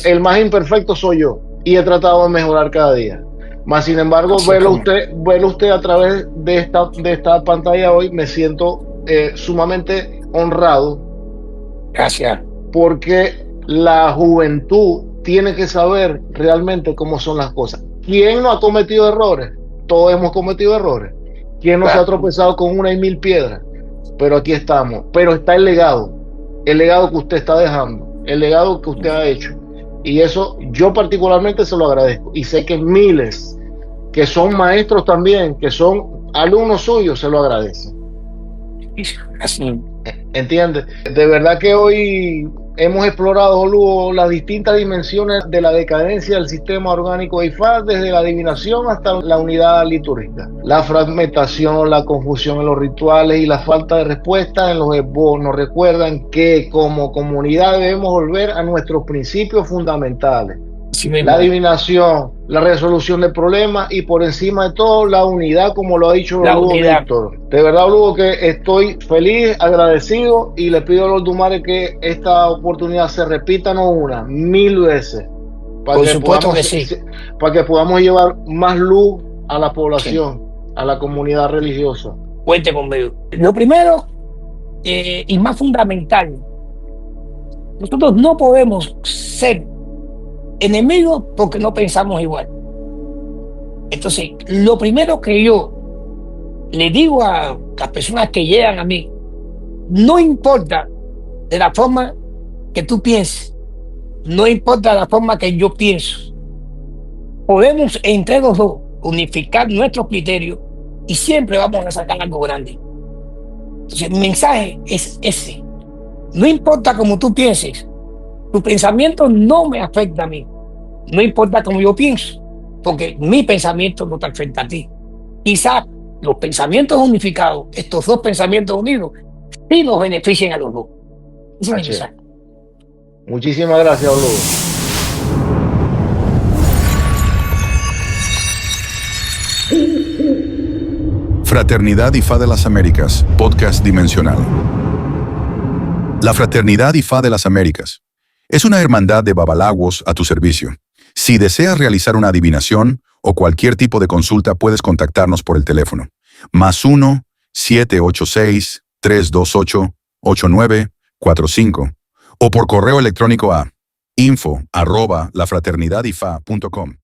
el más imperfecto soy yo y he tratado de mejorar cada día. Más sin embargo, verlo usted a través de esta pantalla hoy, me siento sumamente honrado. Gracias. Porque la juventud tiene que saber realmente cómo son las cosas. ¿Quién no ha cometido errores? Todos hemos cometido errores. ¿Quién no se ha tropezado con 1 y 1000 piedras? Pero aquí estamos. Pero está el legado que usted está dejando, el legado que usted ha hecho. Y eso yo particularmente se lo agradezco. Y sé que miles que son maestros también, que son alumnos suyos, se lo agradecen. Así. ¿Entiendes? De verdad que hoy hemos explorado, Lugo, las distintas dimensiones de la decadencia del sistema orgánico de IFA, desde la adivinación hasta la unidad litúrgica. La fragmentación, la confusión en los rituales y la falta de respuesta en los esbozos nos recuerdan que como comunidad debemos volver a nuestros principios fundamentales. La adivinación, la resolución de problemas y por encima de todo la unidad, como lo ha dicho Lugo Víctor. De verdad, Lugo, que estoy feliz, agradecido y le pido a los Dumare que esta oportunidad se repita no 1, 1000 veces. Por supuesto que sí. Para que podamos llevar más luz a la población, a la comunidad religiosa. Cuente conmigo. Lo primero y más fundamental, nosotros no podemos ser enemigos porque no pensamos igual. Entonces, lo primero que yo le digo a las personas que llegan a mí, no importa de la forma que tú pienses, no importa la forma que yo pienso, podemos entre los dos unificar nuestros criterios y siempre vamos a sacar algo grande. Entonces, el mensaje es ese. No importa cómo tú pienses, tu pensamiento no me afecta a mí. No importa cómo yo pienso, porque mi pensamiento no te afecta a ti. Quizás los pensamientos unificados, estos dos pensamientos unidos, sí nos beneficien a los dos. Ese es el mensaje. Muchísimas gracias, Oludo. Fraternidad IFA de las Américas, podcast dimensional. La Fraternidad IFA de las Américas es una hermandad de babalawos a tu servicio. Si deseas realizar una adivinación o cualquier tipo de consulta, puedes contactarnos por el teléfono +1 786 328 8945 o por correo electrónico a info@lafraternidadifa.com.